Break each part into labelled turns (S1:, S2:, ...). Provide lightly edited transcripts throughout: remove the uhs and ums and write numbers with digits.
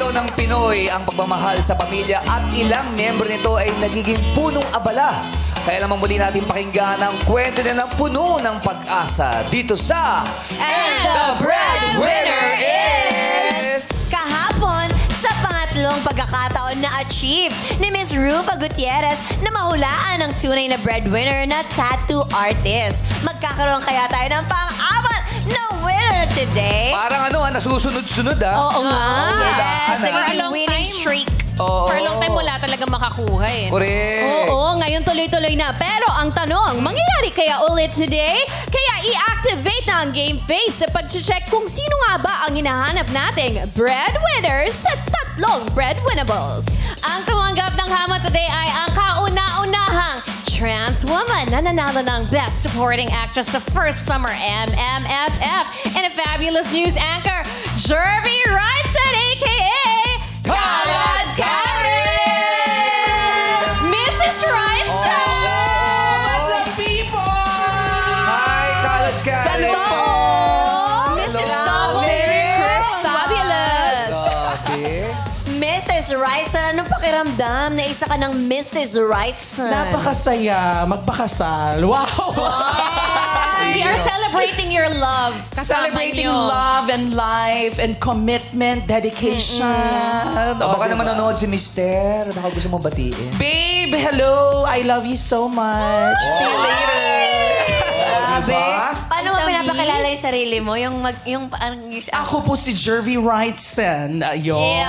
S1: daw ng Pinoy ang pagmamahal sa pamilya at ilang miyembro nito ay nagiging punong abala. Kaya naman muli natin pakinggan ang kwento na ng puno ng pag-asa dito sa
S2: And the breadwinner is...
S3: Kahapon, sa pangatlong pagkakataon na achieve ni Miss Rufa Gutierrez na mahulaan ang tunay na breadwinner na tattoo artist. Magkakaroon kaya tayo ng pang-apat na winner today?
S1: Parang nasusunod-sunod
S2: Oo nga.
S3: Yes,
S2: For a
S3: naging
S2: long
S3: winning
S2: time.
S3: streak.
S1: Oo.
S2: For a long time wala talaga makakuha eh.
S1: Correct.
S4: Oo, ngayon tuloy-tuloy na. Pero ang tanong, mangyayari kaya ulit today? Kaya i-activate na ang game face sa pag-check kung sino nga ba ang hinahanap nating breadwinners sa tatlong breadwinnables.
S2: Ang tumanggap ng hamon today ay ang kauna-unahang trans woman na nanalo ng Best Supporting Actress sa First Summer MMFF and a fabulous news anchor, Jervy Wrightson, a.k.a. Kalad Karen! Mrs. Wrightson!
S1: Hi, Kalad Karen!
S3: Mrs. Fabulous!
S1: Sabi.
S3: Mrs. Wrightson, anong pakiramdam na isa ka ng Mrs. Wrightson?
S5: Napakasaya, magpakasal. Wow!
S2: We are celebrating your love. Kasama
S5: Celebrating
S2: niyo.
S5: love and life and commitment, dedication.
S1: Baka naman nanonood si Mister. Baka gusto mong batiin.
S5: Babe, hello. I love you so much. See you later.
S3: Grabe.
S1: Diba?
S3: Paano mo pinapakilala yung sarili mo?
S5: Ako po si Jervy Wrightson. Ayun.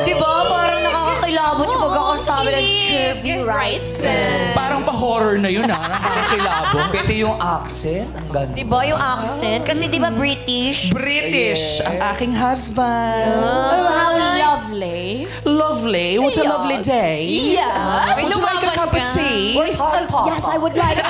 S3: Di ba? Parang nakakakilabot yung pagkakasabi ng Jervy Wrightson.
S5: Parang pa-horror na yun, Nakakakilabo.
S1: Pwede yung accent. Ang ganda.
S3: Di ba yung accent? Kasi di ba British?
S5: British, ang aking husband.
S4: Oh, how lovely.
S5: Lovely. What a lovely day.
S4: Yeah.
S5: Would you like a cup of tea?
S4: Yes, I would like.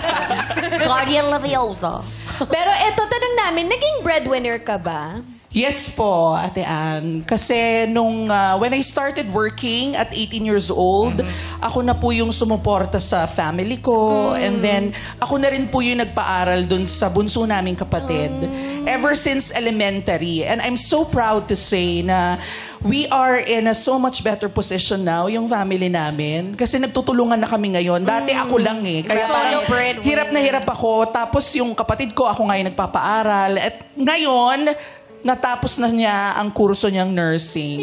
S3: Guardian Leviosa.
S4: Pero eto, tanong namin, naging breadwinner ka ba?
S5: Yes po, Ate Ann. Kasi nung when I started working at 18 years old, ako na po yung sumuporta sa family ko. And then, ako na rin po yung nagpaaral dun sa bunso naming kapatid. Ever since elementary. And I'm so proud to say na we are in a so much better position now, yung family namin. Kasi nagtutulungan na kami ngayon. Dati ako lang eh. Kaya
S2: Solo
S5: parang
S2: breadwinner.
S5: hirap na hirap ako. Tapos yung kapatid ko, ako ngayon nagpapaaral. At ngayon, natapos na niya ang kurso niyang nursing.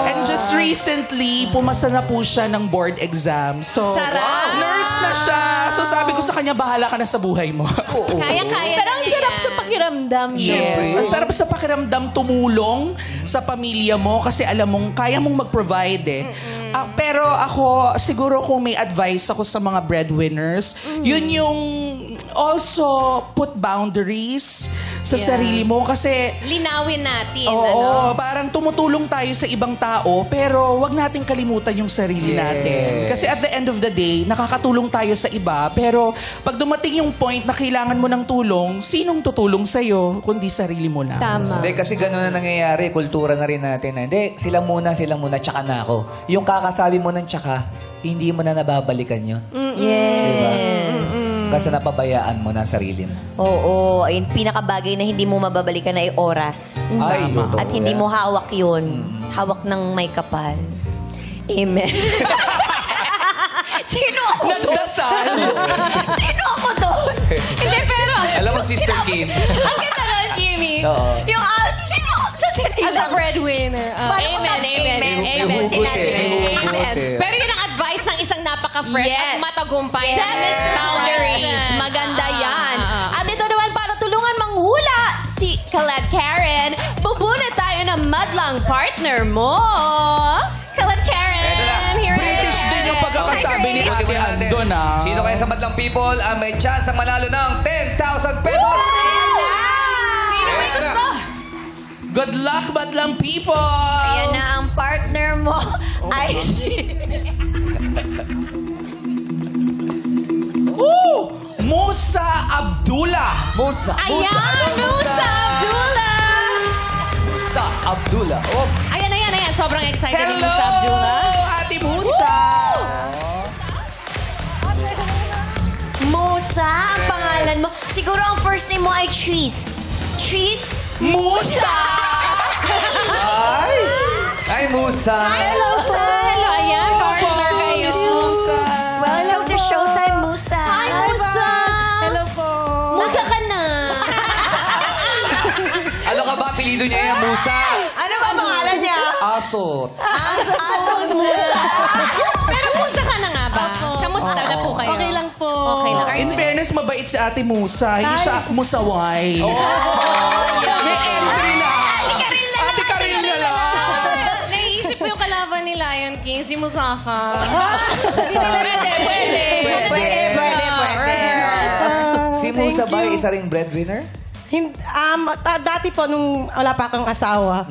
S5: And just recently, pumasa na po siya ng board exam. So,
S2: Sarap!
S5: nurse na siya. So sabi ko sa kanya, bahala ka na sa buhay mo.
S2: Kaya-kaya
S4: Pero ang sarap sa pakiramdam.
S5: Yes. Ang sarap sa pakiramdam tumulong sa pamilya mo kasi alam mong kaya mong mag-provide eh. Pero ako, siguro kung may advice ako sa mga breadwinners, yun yung also put boundaries sa sarili mo kasi
S2: linawin natin.
S5: oo, parang tumutulong tayo sa ibang tao pero wag nating kalimutan yung sarili natin. Kasi at the end of the day, nakakatulong tayo sa iba pero pag dumating yung point na kailangan mo ng tulong, sinong tutulong sa'yo kundi sarili mo lang.
S4: Tama.
S1: Hindi, kasi gano'n na nangyayari. Kultura na rin natin. Na, hindi, sila muna, tsaka na ako. Yung kakasabi mo ng tsaka, hindi mo na nababalikan yun.
S3: Yes.
S1: Diba? Kasi napabayaan mo na sarili mo.
S3: Oo. Yung pinakabagay na hindi mo mababalikan ay oras.
S1: Ay, totoo
S3: At hindi
S1: yan.
S3: mo hawak yun. Hawak ng may kapal. Amen. Sino ako doon?
S5: Nagdasal.
S3: Sino ako doon?
S2: Hindi, pero...
S1: Alam mo, Sister Kim.
S2: Ang kita nun, Kimmy.
S1: Oo.
S3: Yung sino ako sa dali
S2: As a
S3: lang?
S2: breadwinner.
S3: Amen, amen.
S2: Amen. Sinabi.
S1: Amen.
S2: Pero yun ang advice ng isang napaka-fresh
S4: Yes.
S2: at matagumpay na
S4: Set
S2: Mrs.
S4: boundaries.
S2: Wrightson.
S4: Maganda yan.
S2: Ah.
S4: At ito naman para tulungan manghula si Kalad Karen, bubunot tayo ng madlang partner mo.
S2: Kalad Karen.
S1: Eto na.
S2: Here
S5: British
S2: it is.
S5: din yung pagkakasabi ni
S1: Tingnan
S5: Ate
S1: natin.
S5: Andon,
S1: Sino kaya sa Madlang People ang may chance ang manalo ng 10,000 pesos?
S2: Sino may
S1: Eto na.
S2: gusto?
S5: Good luck, Madlang People!
S3: Ayan na ang partner mo. Ay,
S5: Musa Abdullah!
S1: Musa.
S2: Ayan, Musa Abdullah.
S1: Musa Abdullah. Oh,
S2: Ayan. Sobrang excited ni
S5: Hello,
S2: Musa Abdullah.
S5: Ate Musa!
S3: Musa, ang pangalan mo. Siguro ang first name mo ay Cheese. Cheese
S5: Musa!
S1: Ay, Musa!
S2: Hello, ayan. Partner kayo.
S3: Welcome to Showtime, Musa.
S4: Hi, Musa!
S3: Hello po.
S4: Musa ka na!
S1: Ano ka ba? Apelido niya yung Musa?
S3: Ano ba pangalan niya?
S1: Asot.
S3: Asong Musa.
S2: Pero Musa ka na nga ba? Kamusta na po kayo?
S6: Okay lang po.
S2: Okay lang.
S5: In fairness, mabait si Ate Musa. Hindi siya musaway. May entry na. Ate Karil na lang.
S2: Naiisip ko yung kalaban ni Lion King, si Musaka.
S1: Pwede. Si Musa ba isa ring breadwinner?
S6: Dati po, nung wala pa akong asawa.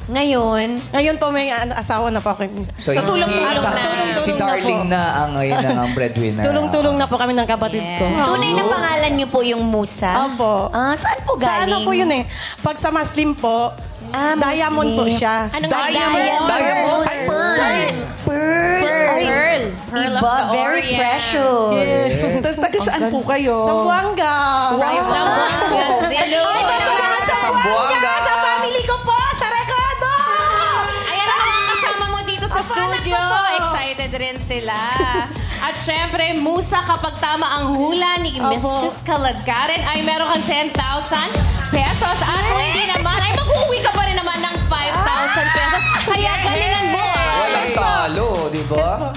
S3: Ngayon,
S6: Ngayon po, may asawa na po ako.
S1: So
S2: tulong-tulong na.
S1: Si Darling na ang ngayon ang breadwinner.
S6: Tulong-tulong na po kami ng kapatid ko.
S3: tunay na pangalan niyo po yung Musa?
S6: Opo.
S3: Saan po
S6: Sa
S3: galing?
S6: ano po yun eh? Pag sa Muslim po, Diamond po siya.
S2: Anong
S1: Diamond? Ay, Pearl.
S2: Pearl. Pearl of
S3: Iba,
S2: the
S3: very
S2: Orient.
S3: precious.
S5: Taga saan po kayo?
S6: Sambuanga.
S2: Rice na Hello.
S1: Sa Sambuanga.
S6: Sa family ko po, sa Recodo!
S2: Ayan ang mga kasama mo dito sa studio. Excited rin sila. At syempre, Musa, kapag tama ang hula ni Mrs. Kalagarin, ay meron kang 10,000 pesos. At kung hindi naman, ay mag-uwi ka pa rin naman ng 5,000 pesos. Kaya galingan mo.
S1: Walang talo, di ba?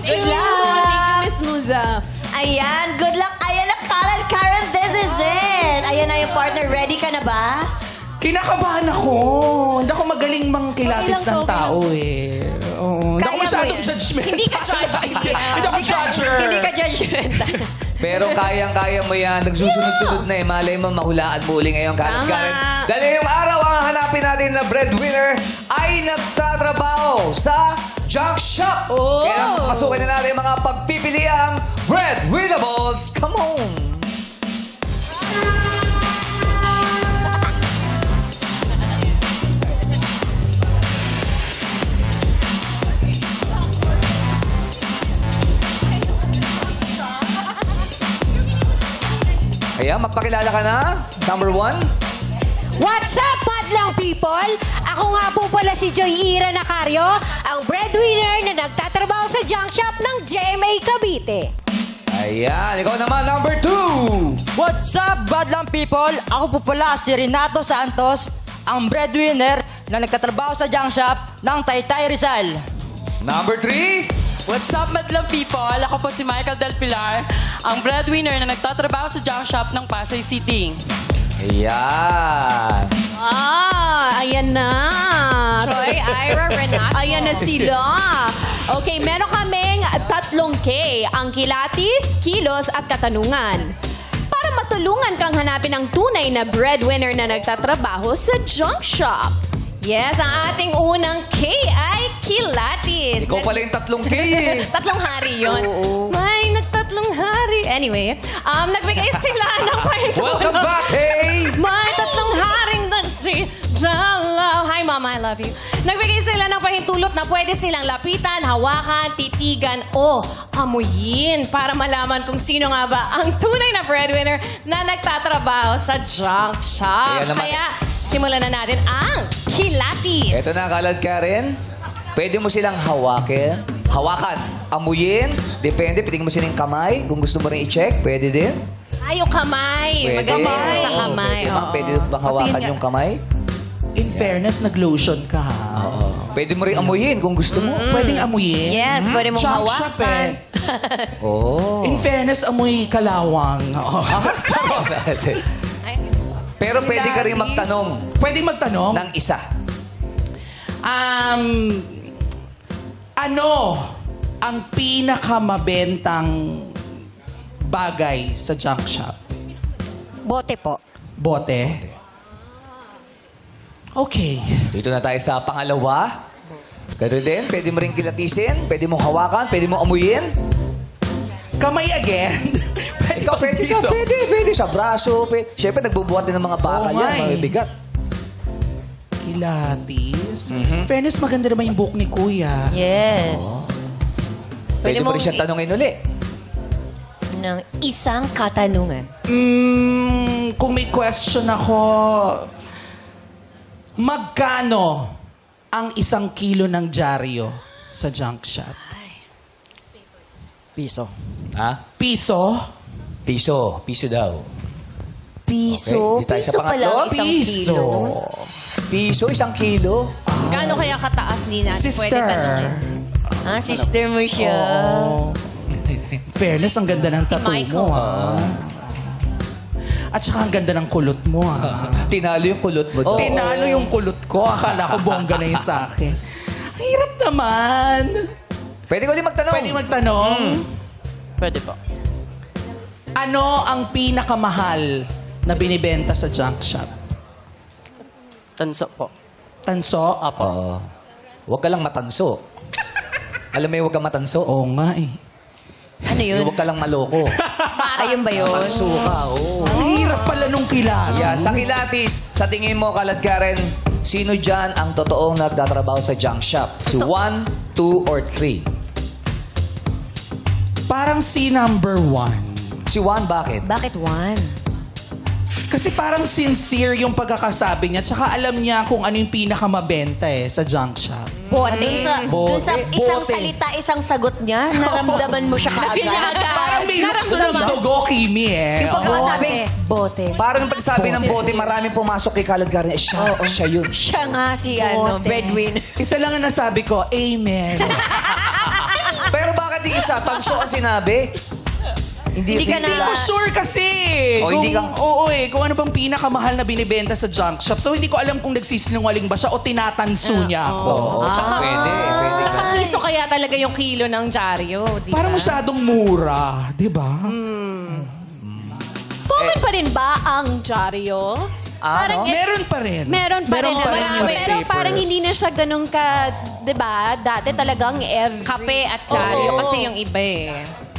S3: Good luck!
S4: Thank you, Miss Musa.
S3: Ayan, good luck. Ayan na, Karen, this is it. Ayan na yung partner. Ready ka na ba?
S5: Kinakabahan ako. Hindi ako magaling mangkilatis ng tao eh. Oo. Hindi ako
S3: Kaya mo
S5: masyadong
S3: yan.
S5: judgmental.
S2: Hindi ka judgy.
S5: Hindi ako judger.
S3: Hindi ka judgmental.
S1: Pero kayang-kaya mo yan. Nagsusunod-sunod na eh. Malay mo, mahulaan mo uli ngayon, Karen. Dahil ngayong araw, ang hanapin natin na breadwinner ay nagtatrabaho sa junk shop. Kaya pasukin na natin mga pagpipiliang breadwinnables. Come on! Ayan, magpakilala ka na. Number 1.
S7: What's up, madlang people? Ako nga po pala si Joy Ira Nacario, ang breadwinner na nagtatrabaho sa junk shop ng GMA Cavite.
S1: Ayan, ikaw naman, number 2.
S8: What's up, badlang people? Ako po pala si Renato Santos, ang breadwinner na nagtatrabaho sa junk shop ng Taytay Rizal.
S1: Number 3.
S9: What's up, madlang people? Ako po si Michael Del Pilar, ang breadwinner na nagtatrabaho sa junk shop ng Pasay City.
S1: Ayan.
S4: Ayan na.
S2: Troy, Ira, Renata.
S4: Ayan na sila. Okay, meron kaming 3K. Ang kilatis, kilos, at katanungan. Para matulungan kang hanapin ang tunay na breadwinner na nagtatrabaho sa junk shop.
S2: Yes, ang ating unang K ay kilatis.
S1: Ikaw pala yung 3K eh.
S2: Tatlong hari yun. May nagtatlong hari. Anyway, nagbigay sila ng pahintulot.
S1: Welcome back, hey!
S2: May tatlong haring nagsidalaw. Hi, Mama, I love you. Nagbigay sila ng pahintulot na pwede silang lapitan, hawakan, titigan, o amuyin para malaman kung sino nga ba ang tunay na breadwinner na nagtatrabaho sa junk shop.
S1: Ayan naman.
S2: Kaya, simulan na natin ang kilatis.
S1: Ito na, Kalad Karen. Pwede mo silang hawakan, amuyin, depende, pwede mo silang kamay. Kung gusto mo rin i-check, pwede din.
S2: Ay, yung kamay. Maganda sa kamay.
S1: Pwede,
S2: oo.
S1: pwede bang hawakan yung kamay?
S5: In fairness, nag-lotion ka ha.
S1: Pwede mo rin amuyin kung gusto mo.
S5: Pwedeng amuyin.
S3: Yes, pwede mong
S5: Junk shop
S3: hawakan.
S1: Oh.
S5: In fairness, amoy kalawang.
S1: Pero pwede ka rin magtanong
S5: Pwedeng magtanong?
S1: ng isa.
S5: Ano ang pinakamabentang bagay sa junk shop?
S7: Bote po.
S5: Bote? Okay.
S1: Dito na tayo sa pangalawa. Ganun din, pwede mo rin kilatisin, pwede mo hawakan, pede mo amuyin.
S5: Kamay again.
S1: Ikaw, pwede sa braso. Siyempre, nagbubuhat din ng mga bakal
S5: Oo nga
S1: yan,
S5: eh.
S1: mabibigat.
S5: Kilatis. Fairness, maganda naman yung buhok ni Kuya.
S3: Yes.
S1: Pwede mo rin
S3: mong
S1: siya tanungin uli.
S3: ng isang katanungan.
S5: kung may question ako, magkano ang 1 kilo ng dyaryo sa junk shop?
S8: Piso.
S1: Ha?
S5: Piso?
S1: Piso. Piso daw.
S3: Piso?
S1: Okay, di tayo sa
S3: Piso pa lang,
S1: pangatlo.
S3: 1 kilo.
S1: Piso, 1 kilo.
S4: Gaano kaya kataas din natin? Pwede
S5: Sister.
S3: Ah, sister mo siya.
S5: Oo. Fairness, ang ganda ng tattoo
S4: Michael.
S5: mo, At saka ang ganda ng kulot mo,
S1: Tinalo yung kulot mo doon.
S5: Tinalo yung kulot ko. Akala ko bongga na yun sa akin. Ang hirap naman.
S1: Pwede ko din magtanong.
S5: Pwede magtanong,
S9: Pwede po.
S5: ano ang pinakamahal na binibenta sa junk shop?
S9: Tanso po.
S5: Tanso?
S1: Oo. Huwag ka lang matanso. Alam mo yung huwag kang matanso?
S5: Oo nga eh.
S3: Ano yun?
S1: Yung huwag ka lang maloko.
S3: Ayun ba yun?
S1: Tanso ka, oo.
S5: Ang hirap pala nung kilala.
S1: Yeah, sa Kilatis, sa tingin mo, Kalad Karen, sino dyan ang totoong nagtatrabaho sa junk shop? Si 1, 2, or 3?
S5: Parang si number 1.
S1: Si 1, bakit?
S3: Bakit 1?
S5: Kasi parang sincere yung pagkakasabi niya. Tsaka alam niya kung ano yung pinakamabenta sa junk shop.
S3: Dun sa isang salita, isang sagot niya, naramdaman mo siya kaagad.
S5: Parang may lukso ng dugo, Kimi
S3: Yung pagkakasabi, bote.
S1: Parang pagsabi ng bote, maraming pumasok kay Kalad Karen. Siya yun.
S3: Siya nga si breadwinner.
S5: Isa lang ang nasabi ko, amen.
S1: Pero bakit di isa? Tanso ang sinabi?
S3: Hindi ka na-
S5: Hindi ko sure kasi.
S1: O, hindi ka-
S5: Oo kung ano bang pinakamahal na binibenta sa junk shop. So, hindi ko alam kung nagsisinungaling ba siya o tinatanso niya ako.
S1: Oo, tsaka pwede. Pwede
S4: Tsaka
S1: ka.
S4: piso kaya talaga yung kilo ng dyaryo, di ba?
S5: Parang masyadong mura, di ba?
S4: Common pa rin ba ang dyaryo? Parang
S1: no?
S5: Meron pa rin.
S4: Meron pa rin naman. Pero
S5: newspapers.
S4: parang hindi na siya ganun ka, di ba? Dati talagang
S2: Kape at dyaryo kasi yung iba eh.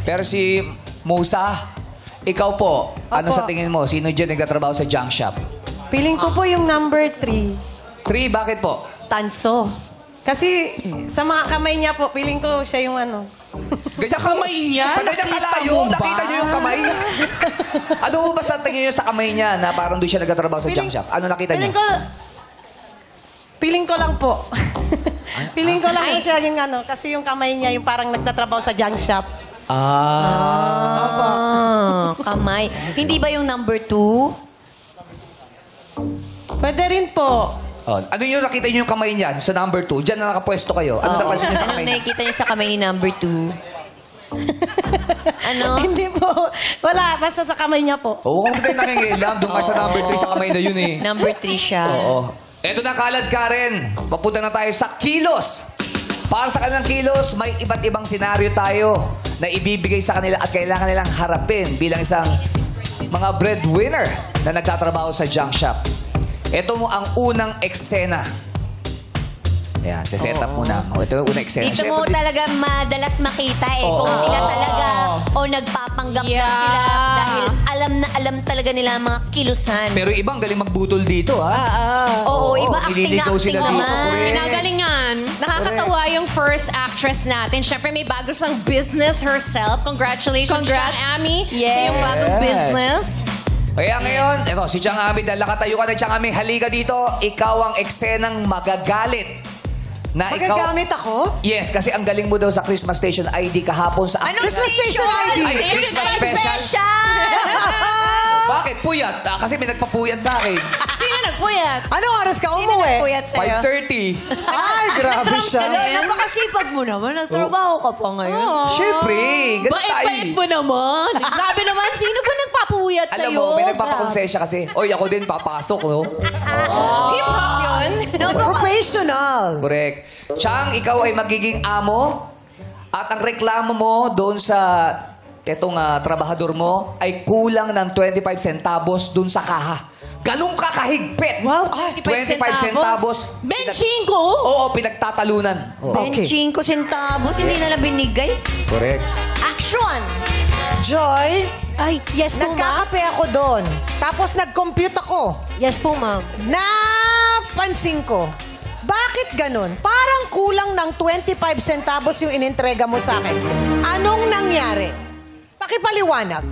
S1: Pero si Musa, ikaw po, ano sa tingin mo? Sino dyan nagtatrabaho sa junk shop?
S6: Feeling ko po yung number 3.
S1: 3, bakit po?
S3: Tanso.
S6: Kasi sa mga kamay niya po, feeling ko siya yung ano.
S5: Sa kamay niya?
S1: Sa ganyang kalayo, nakita niyo yung kamay? Ano po ba sa tingin niyo sa kamay niya na parang doon siya nagtatrabaho sa junk shop? Ano nakita niyo?
S6: Feeling ko lang po. Feeling ko lang po siya yung ano. Kasi yung kamay niya yung parang nagtatrabaho sa junk shop.
S3: Kamay. Hindi ba yung number 2?
S6: Pwede rin po.
S1: Oh, ano yung nakita niyo yung kamay niyan sa number 2? Diyan na nakapwesto kayo. Ano napansin niyo sa kamay
S3: Anong
S1: niya?
S3: nakikita niyo sa kamay ni number 2? Ano?
S6: Hindi po. Wala. Basta sa kamay niya po.
S1: Oo, kung tayo nangingilam, doon ka sa number 3 sa kamay na yun eh.
S3: Number 3 siya.
S1: Oo. Eto na, Kalad Karen. Papunta na tayo sa kilos. Para sa kanilang kilos, may iba't ibang senaryo tayo na ibibigay sa kanila at kailangan nilang harapin bilang isang mga breadwinner na nagtatrabaho sa junk shop. Ito mo ang unang eksena. Ayan, set up muna. Ito yung unang eksena.
S3: Dito mo talaga madalas makita kung sila talaga o nagpapanggap na sila dahil alam talaga nila ang mga kilusan.
S1: Pero yung ibang galing magbutol dito, ha?
S3: Oo, iba acting na
S1: nililigaw
S3: acting
S1: sila dito.
S3: naman.
S1: Correct.
S2: Pinagalingan. Nakakatawa yung first actress natin. Siyempre, may bago siyang business herself. Congratulations,
S4: Congrats.
S2: Chang Ami.
S3: Yes.
S2: Sa yung bagong
S1: Yes.
S2: business.
S1: Kaya ngayon, ito, si Chang Ami, dahil nakatayo ka na Chang Ami, halika dito, ikaw ang eksenang magagalit. Na
S7: Magagamit ako?
S1: Yes, kasi ang galing mo daw sa Christmas Station ID kahapon sa...
S3: Anong Christmas Station ID?
S1: Ay, Christmas special. Bakit? Puyat. Kasi may nagpapuyat sa akin.
S2: Sino nagpuyat?
S7: Anong oras ka
S3: Sino
S7: umuwi?
S3: nagpuyat sa'yo?
S1: 5:30.
S7: Ay, grabe siya.
S3: Napakasipag mo naman. Nagtrabaho ka pa ngayon.
S1: Siyempre, ganun tayo.
S4: Bait-bait mo naman. Grabe naman, sino ba nagpapuyat
S1: Alam
S4: sa'yo?
S1: mo, may nagpapakonsensya kasi, oy, ako din papasok, no?
S2: Hip-hop yun.
S7: Professional.
S1: Correct. Chang, ikaw ay magiging amo at ang reklamo mo doon sa etong trabahador mo ay kulang ng 25 centavos doon sa kaha. Ganun ka kahigpit.
S7: Wow.
S1: 25 centavos.
S4: Benching ko.
S1: Oo, pinagtatalunan. Oo.
S7: Okay.
S3: 25 centavos, hindi na lang binigay.
S1: Correct.
S3: Action!
S7: Joy,
S4: Ay, yes po, ma'am.
S7: nagkakape ako doon. Tapos nag-compute ako.
S4: Yes po, ma'am.
S7: Napansin ko, bakit ganun? Parang kulang ng 25 centavos yung inintrega mo sa akin. Anong nangyari? Pakipaliwanag.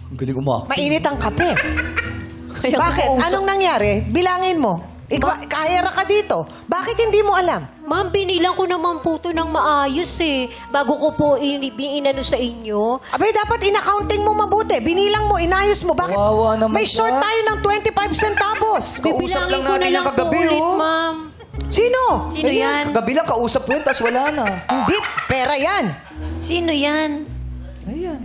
S1: Ang galing umakit.
S6: Mainit ang kape. Bakit? Anong nangyari? Bilangin mo. Kaya ka dito. Bakit hindi mo alam?
S7: Ma'am, binilang ko naman po ito ng maayos eh. Bago ko po inano sa inyo.
S6: Abay, dapat in-accounting mo mabuti. Binilang mo, inayos mo. Bakit?
S1: Kawawa naman
S6: May short
S1: siya.
S6: tayo ng 25 centavos.
S1: Kausap
S7: Bibilangin
S1: lang
S7: ko na
S1: natin
S7: lang
S1: yung
S7: po
S1: kagabi,
S7: ulit,
S1: oh.
S7: ma'am.
S6: Sino?
S3: Sino yan?
S1: Kagabi lang, kausap ko yun, tapos wala na.
S6: Hindi, pera yan.
S3: Sino yan?
S1: Ayan.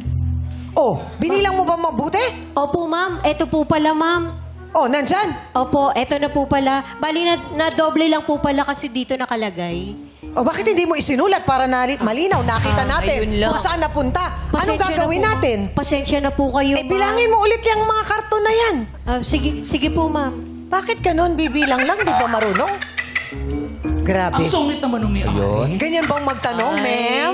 S6: Oh, binilang mo ba mabuti?
S7: Opo, ma'am. Ito po pala, ma'am.
S6: Oh, nandyan.
S7: Opo, eto na po pala. Bali na doble lang po pala kasi dito nakalagay.
S6: Oh, bakit hindi mo isinulat para malinaw? Nakita natin
S3: ayun lang.
S6: kung saan napunta. Anong
S7: Pasensya
S6: gagawin
S7: na po,
S6: natin?
S7: Pasensya na po kayo,
S6: Eh, bilangin mo ulit yung mga karton na yan.
S7: Sige po, ma'am.
S6: Bakit ganun? Bibilang lang, di ba marunong? Grabe.
S5: Ang sungit naman nung may-ari.
S6: Ganyan bang magtanong, ma'am?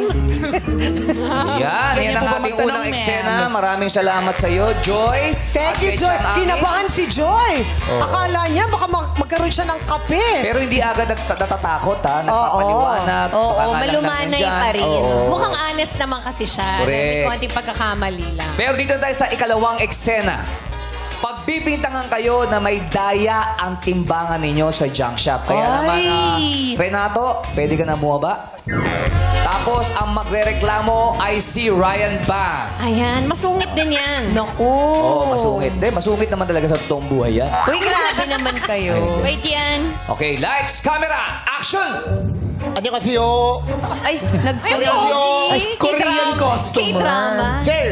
S1: Yan, yan ang
S5: po ba
S1: ating
S5: magtanong,
S1: unang
S5: ma'am?
S1: eksena. Maraming salamat sa iyo, Joy.
S6: Thank you,
S1: At
S6: Joy.
S1: ang aking-
S6: Kinabahan si Joy. Akala niya baka magkaroon siya ng kape.
S1: Pero hindi agad natatakot, ha? Nagpapaliwanag.
S3: Oo,
S1: baka nga lang
S3: malumanay
S1: nandyan.
S3: pa rin.
S1: Oo.
S2: Mukhang honest naman kasi siya.
S1: Correct.
S2: May konting pagkakamali lang.
S1: Pero dito tayo sa ikalawang eksena. Pagbibintangan kayo na may daya ang timbangan ninyo sa junk shop. Kaya naman, Renato, pwede ka na bumaba. Tapos, ang magrereklamo ay si Ryan Bang.
S2: Ayan, masungit din yan.
S3: Naku.
S1: Oo, masungit. Masungit naman talaga sa totoong buhay yan.
S3: Uy, grabe naman kayo.
S2: Wait yan.
S1: Okay, lights, camera, action!
S10: 안녕하세요.
S3: Ay,
S10: 안녕하세요.
S5: Korean customer.
S2: K-drama.
S10: Sir,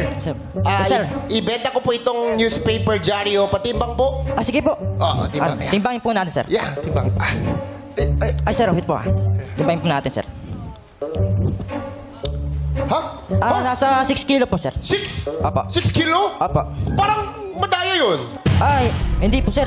S8: Sir.
S10: ibenta ko po itong newspaper dyaryo. Patimbang po.
S8: Sige po.
S10: Timbang.
S8: Timbangin po natin, sir.
S10: Yeah, timbang.
S8: Ay, sir, wait po. Timbangin po natin, sir.
S10: Ha?
S8: Nasa 6 kilo po, sir.
S10: 6?
S8: Apa.
S10: 6 kilo?
S8: Apa.
S10: Parang madaya yun.
S8: Ay, hindi po, sir.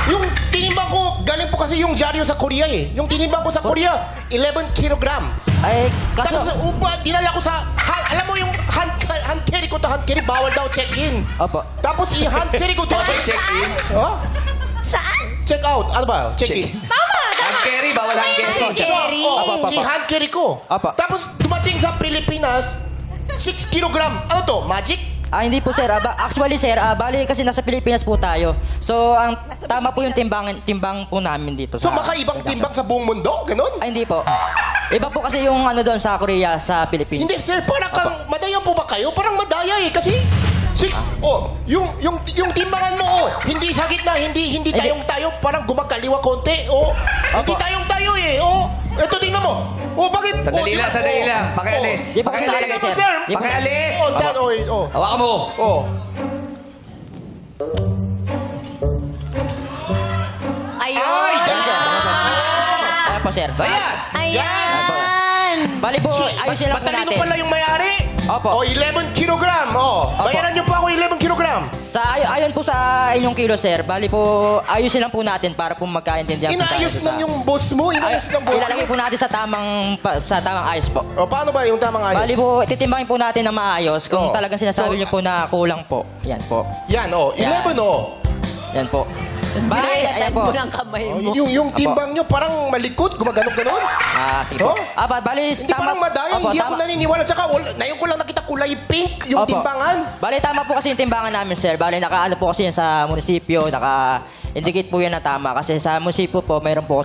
S10: Yung tinimbang ko, galing po kasi yung dyaryo sa Korea eh. Yung tinimbang ko sa Korea, 11 kilogram.
S8: Ay, kaso...
S10: Tapos dinala ko sa... alam mo yung hand carry ko to hand carry, bawal daw check-in.
S8: Opo.
S10: Tapos i-hand carry ko doon.
S1: Check-in?
S10: Ha?
S3: Saan?
S10: Check out. Ano ba? Check-in.
S1: Hand carry, bawal hand carry.
S3: Carry.
S10: I-hand carry ko.
S8: Apa.
S10: Tapos dumating sa Pilipinas, 6 kilogram. Ano to? Magic?
S8: Hindi po, sir. Actually, sir, bali kasi nasa Pilipinas po tayo. So, ang tama po yung timbang po namin dito.
S10: So makaibang timbang sa buong mundo? Ganon?
S8: Ay, hindi po. Iba po kasi yung ano doon sa Korea, sa Philippines.
S10: Hindi, sir. Parang kang... Madaya po ba kayo? Parang madaya eh. Kasi... 6. Yung timbangan mo, hindi sa gitna, hindi tayong-tayo, parang gumagkaliwa konti, Hindi tayong-tayo eh, Ito, tingnan mo. Bakit?
S1: Sandali lang. Pakialis.
S8: Di ba kasi talaga, sir? Di ba-
S1: Pakialis. Hawakan mo.
S3: Ayun.
S10: Ay, dyan siya.
S8: Ayan po, sir.
S1: Ayan.
S3: Ayan.
S8: Bali po, ayusin lang po
S10: Matalino
S8: natin.
S10: pala yung may-ari.
S8: Opo.
S10: 11 kilogram. Bayaran niyo po ako 11 kilogram.
S8: Ayon po sa inyong kilo, sir. Bali po, ayusin lang po natin para po magkaintindihan po tayo.
S10: Inaayos lang yung boss mo. Inaayos ng boss mo.
S8: Ilalagay po natin sa tamang ayos po.
S10: Paano ba yung tamang ayos?
S8: Bali po, titimbangin po natin na maayos kung
S10: Oo.
S8: talagang sinasabi
S10: So,
S8: niyo po na kulang po. Yan po.
S10: Yan, 11,
S8: Yan po. Bali, ayan po.
S3: mo ng kamay mo.
S10: Yung timbang nyo parang malikot, gumaganon-ganon.
S8: Sige po.
S10: Hindi
S8: Bali,
S10: parang madaya, hindi ako naniniwala. Tsaka, ngayon ko lang nakita kulay pink yung
S8: Opo.
S10: timbangan.
S8: Bali, tama po kasi yung timbangan namin, sir. Bali, nakaano po kasi yan sa munisipyo, naka-indicate po yan na tama. Kasi sa munisipyo po, meron po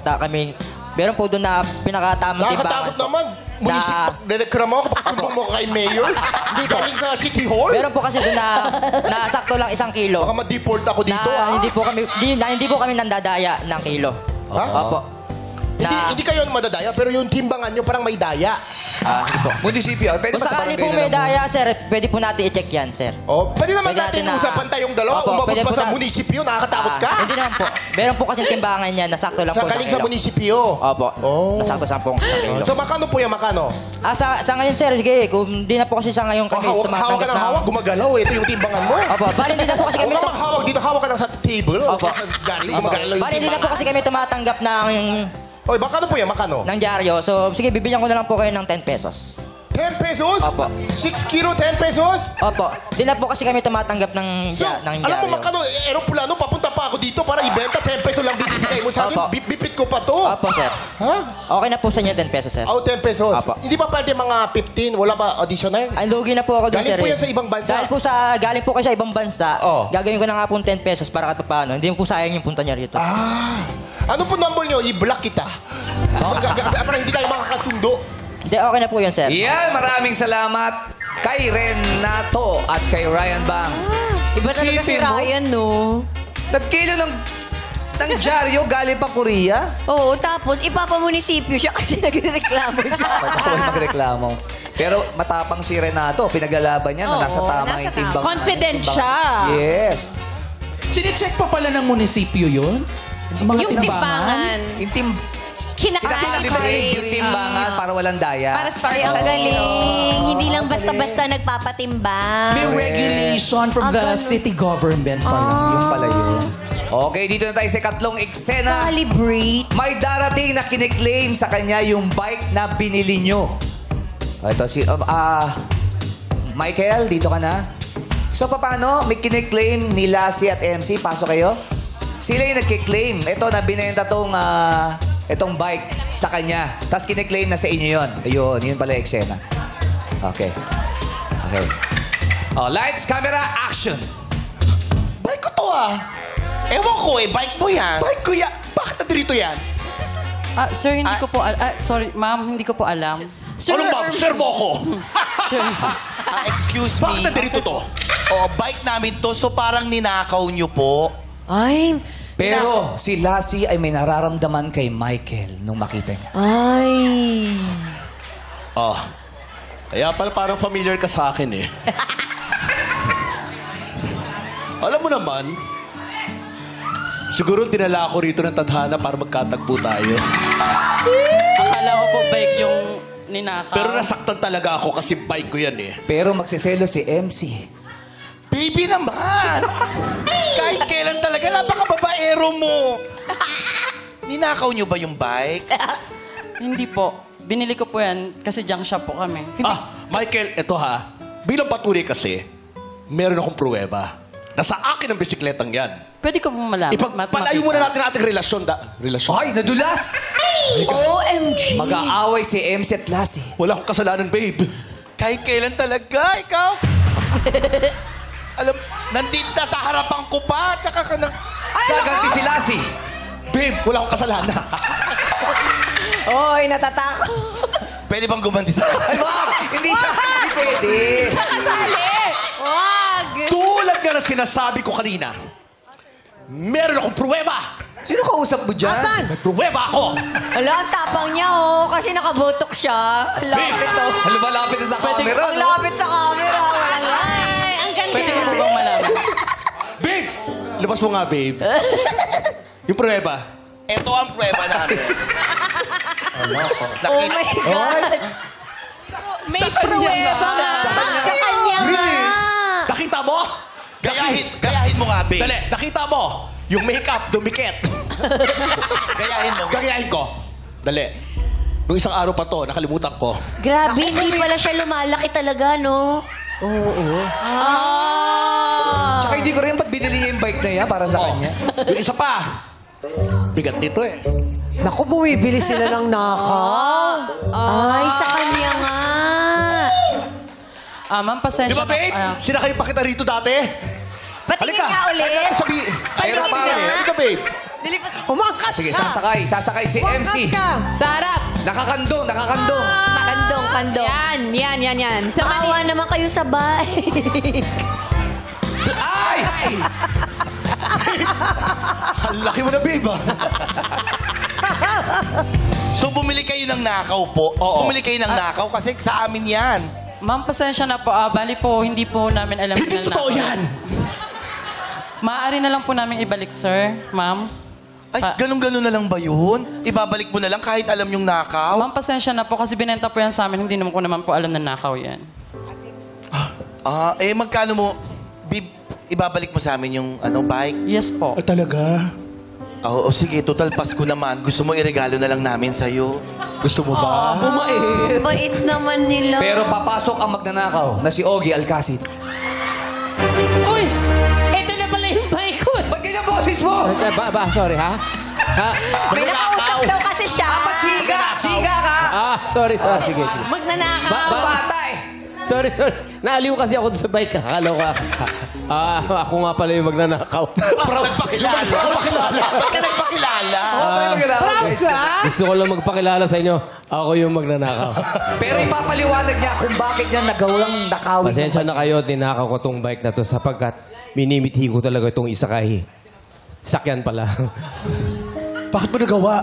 S8: doon na pinakatamang timbangan.
S10: Nakakatakot
S8: po.
S10: naman. Munisip, nagreklamo ako kapag sumbong mo kay Mayor. Hindi galing sa City Hall.
S8: Meron po kasi doon na sakto lang 1 kilo.
S10: Baka ma-deport ako dito,
S8: Hindi po kami nandadaya ng kilo.
S10: Ha?
S8: Opo.
S10: Hindi kayo madadaya, pero yung timbangan nyo parang may daya.
S8: Sige po.
S1: Munisipyo. Pwede
S8: Kung
S1: ba sa
S8: sakali
S1: barangay
S8: po
S1: na
S8: may
S1: lang?
S8: daya, sir, pwede po natin i-check yan, sir.
S10: Pwede naman
S8: Pwede
S10: natin
S8: natin na-
S10: usapan tayong dalawa.
S8: Opo,
S10: Umabot
S8: pwede
S10: pa
S8: po
S10: sa
S8: na-
S10: munisipyo, nakakatakot ka.
S8: Hindi naman po. Meron po kasi timbangan yan, nasakto lang
S10: Sa
S8: po
S10: kaling
S8: kilo.
S10: sa munisipyo.
S8: Opo.
S10: Oh.
S8: Nasakto sa pong kilo.
S10: So, makano po yan, makano?
S8: Sa ngayon, sir, sige, kung di na po kasi sa ngayon kami
S10: Hawak ka ng hawak, gumagalaw. Ito yung timbangan mo.
S8: Opo, bali hindi na po kasi
S10: Huwag
S8: kami...
S10: ka maghawak dito, hawak ka lang sa table.
S8: Opo.
S10: Sa jolly,
S8: Opo.
S10: gumagalaw yung
S8: Bali hindi na po
S10: timbangan.
S8: kasi kami tumatanggap
S10: Oy, makano po yan, makano?
S8: ng dyaryo. So, sige, bibigyan ko na lang po kayo ng 10 pesos.
S10: 10 pesos?
S8: Opo.
S10: 6 kilo, 10 pesos?
S8: Opo. Di na po kasi kami tumatanggap ng
S10: So,
S8: ng
S10: alam mo,
S8: dyaryo.
S10: makano, aeroplano, papunta pa ako dito para ibenta, 10 pesos lang bibigay mo mo sa akin,
S8: Opo.
S10: bipit ko pa to.
S8: Opo, sir.
S10: Ha?
S8: Okay na po sa inyo 10 pesos, sir.
S10: Oh, 10 pesos.
S8: Apo.
S10: Hindi ba pwede mga 15? Wala ba additional?
S8: Ay, lugi na po ako doon,
S10: Galing
S8: sir.
S10: po
S8: eh.
S10: yan sa ibang bansa.
S8: Galing po kayo sa ibang bansa.
S10: Oh.
S8: Gagawin ko na nga po 10 pesos para kahit paano. Hindi po sayang yung punta niya rito.
S10: Ano po number nyo? I-block kita. Para hindi tayo makakasundo.
S8: Hindi, okay na po yan, sir.
S1: Yan, maraming salamat kay Renato at kay Ryan Bang.
S3: Iba talaga si
S1: Isipin mo,
S3: Ryan, no?
S1: Nagkilo ng dyaryo galing pa Korea.
S3: Oo, tapos ipapamunisipyo siya kasi nagreklamo siya.
S1: Ako magreklamo. Pero matapang si Renato. Pinagalaban niya na
S2: Oo,
S1: nasa tama
S2: nasa
S1: yung
S2: tama.
S1: timbang.
S2: Confident siya.
S1: Yes.
S5: Sine-check pa pala ng munisipyo yun? Mga
S2: Yung timbangan.
S1: Yung
S2: Kinakalibrate.
S1: yung timbangan para walang daya.
S2: Para start
S3: Ay, ang galing. Hindi lang basta-basta nagpapatimbang.
S5: May regulation from the city government pala.
S1: Yung pala yun. Okay, dito na tayo sa ikatlong eksena.
S3: Calibrate.
S1: May darating na kiniklaim sa kanya yung bike na binili nyo. Ito si... Michael, dito ka na. So, paano? May kiniklaim ni Lassie at MC. Pasok kayo. Sila yung nagkiklaim. Ito, na binenta itong bike sa kanya. Tapos kiniklaim na sa inyo yun. Ayun, yun pala yung eksena. Okay. Okay. Oh, lights, camera, action!
S10: Bike ko to
S11: Ewan ko bike mo yan.
S10: Bike ko yan. Bakit nandito yan?
S9: Sir, hindi ko po sorry, ma'am, hindi ko po alam.
S2: Sir,
S10: Ano ma'am? Sir mo ako.
S9: Sir,
S11: Excuse me.
S10: Bakit nandito to?
S11: Bike namin to, so parang ninakaw nyo po.
S3: Ay.
S1: Pero si Lassie ay may nararamdaman kay Michael nung makita niya.
S3: Ay.
S10: Kaya pala parang familiar ka sa akin eh. Alam mo naman, siguro dinala ako rito ng tadhana para magkatagpo tayo.
S9: akala ko po bike yung ninakaw.
S10: Pero nasaktan talaga ako kasi bike ko yan eh.
S1: Pero magsiselo si MC.
S11: Baby naman! Kahit kailan talaga, napakababaero mo. Ninakaw nyo ba yung bike?
S9: Hindi po. Binili ko po yan kasi junk shop po kami.
S10: Michael, eto bilang patunay kasi, meron akong pruweba. Nasa akin ang bisikletang yan.
S9: Pwede ko pong malaman.
S10: Palayo muna natin ating relasyon. Relasyon?
S1: Ay, nadulas!
S3: OMG.
S1: Mag-aaway si MC at Lassie.
S10: Wala akong kasalanan, babe.
S11: Kahit kailan talaga, ikaw? Alam, nandito sa harapan ko pa, tsaka ka na...
S1: Gaganti si Lassie.
S10: Babe, wala akong kasalanan.
S6: Oy, natatakot.
S11: Pwede bang gumanti sa
S1: Ay, wag! Hindi siya. Hindi pwede.
S2: siya kasali. Wag.
S10: Tulad nga na sinasabi ko kanina, meron akong pruweba.
S1: Sino kausap mo dyan?
S10: May pruweba ako.
S3: Wala, ang tapang niya, kasi nakabotok siya. Ang lapit,
S1: Lumalapit na sa camera,
S3: Ang
S1: no?
S3: lapit sa camera.
S2: Ay, ang ganda.
S9: Pwede ko po bang malaman?
S10: Babe! Labas mo nga, babe. Yung pruweba.
S11: Ito ang prueba namin.
S3: Oh my God.
S2: May pruweba nga.
S3: Sa kanya nga.
S10: Nakita mo?
S11: Gayahin mo nga, babe.
S10: Dali, nakita mo? Yung makeup, dumikit.
S11: Gayahin mo.
S10: Gagayahin ko. Dali. Nung isang araw pa to, nakalimutan ko.
S3: Grabe, hindi pala siya lumalaki talaga, no?
S1: Tsaka hindi ko rin ba't binili niya yung bike na yan para sa kanya.
S10: Yung isa pa. Bigat nito eh.
S6: Naku, bumibili sila ng nakaw.
S3: Ay, sa kanya nga.
S9: Ma'am, pasensya
S10: Di ba, babe? Sinakay pa kita rito dati.
S3: Patingin nga ulit.
S10: Sabi,
S3: Patingin
S10: pa
S3: nga.
S10: Halika, babe.
S3: Dilipat.
S6: Umangkas
S1: Sige,
S6: ka.
S1: sasakay si MC.
S6: Umangkas ka.
S2: Sa harap.
S1: Nakakandong.
S3: Kandong.
S2: Yan. Sa
S3: Maawa naman kayo sa bike.
S1: Ay!
S10: Ang laki mo na, babe.
S11: So, bumili kayo ng nakaw po?
S10: Oo.
S11: Bumili kayo ng nakaw kasi sa amin yan.
S9: Ma'am, pasensya na po. Bali po, hindi po namin alam.
S10: Hindi
S9: na
S10: totoo
S9: nakaw.
S10: yan.
S9: Maaari na lang po namin ibalik, sir. Ma'am.
S11: Ay, ganun-ganun na lang ba yun? Ibabalik mo na lang kahit alam yung nakaw?
S9: Ma'am, pasensya na po kasi binenta po yan sa amin. Hindi naman ko naman po alam na nakaw yan.
S11: Magkano mo? Ibabalik mo sa amin yung bike?
S9: Yes po.
S10: Ay, talaga?
S11: Oo, sige. Total Pasko naman. Gusto mo iregalo na lang namin sa'yo?
S10: Gusto mo ba?
S3: Bait naman nila.
S1: Pero papasok ang magnanakaw na si Ogie Alcacid.
S2: Uy! Ito na pala yung bike ko.
S1: Ba't ganyan boses mo?
S12: Sorry, ha?
S3: May nakausap daw kasi siya.
S1: Siga ka!
S12: Sorry. Sige.
S2: Magnanakaw.
S1: Batay!
S12: Sorry. Naaliw kasi ako sa bike. Akala ko, ako nga pala yung magnanakaw.
S11: Nagpakilala. Ba't ka nagpakilala?
S6: Proud ka?
S12: Gusto ko lang magpakilala sa inyo. Ako yung magnanakaw.
S1: Pero ipapaliwanag niya kung bakit niya nagawang nakawin.
S12: Pasensya na kayo, dinakaw ko tong bike na to sapagkat minimithi ko talaga itong isakay. Sakyan pala.
S10: Bakit mo nagawa?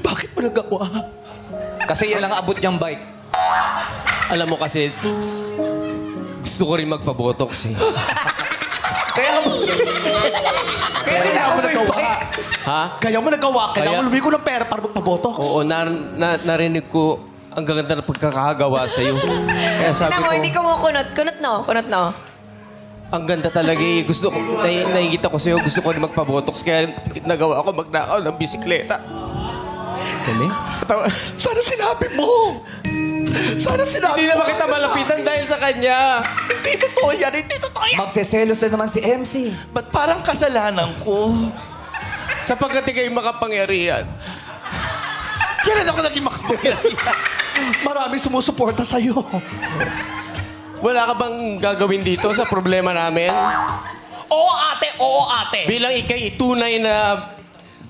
S10: Bakit mo nagawa?
S1: Kasi yan lang abot niyang bike.
S12: Alam mo kasi, gusto ko rin magpabotox eh.
S1: Kaya
S10: Kaya mo nagawa.
S12: Ha?
S10: Kaya mo nagawa. Kaya
S12: Kaya-
S10: mo lumiko ng pera para magpabotox.
S12: Oo, narinig ko ang gaganda ng pagkakagawa sa'yo. Kaya sabi
S3: Tingnan mo,
S12: ko,
S3: hindi kumukunot. Kunot no.
S12: ang ganda talaga eh. Gusto ko, nakikita ko sa'yo, gusto ko rin magpabotox. Kaya nagawa ako magnakaw ng bisikleta. Galing?
S10: Sana sinabi mo. Sana sinabi
S12: Hindi
S10: mo.
S12: naman kita malapitan dahil sa kanya.
S10: Hindi totoo yan. Hindi totoo yan.
S1: magseselos na naman si MC.
S11: Ba't parang kasalanan ko?
S12: Sapagkat ikay makapangyarihan.
S11: Kailan ako naging makapangyarihan?
S10: Maraming sumusuporta sa'yo.
S12: Wala ka bang gagawin dito sa problema namin?
S11: Oo, ate.
S12: Bilang ikay tunay na...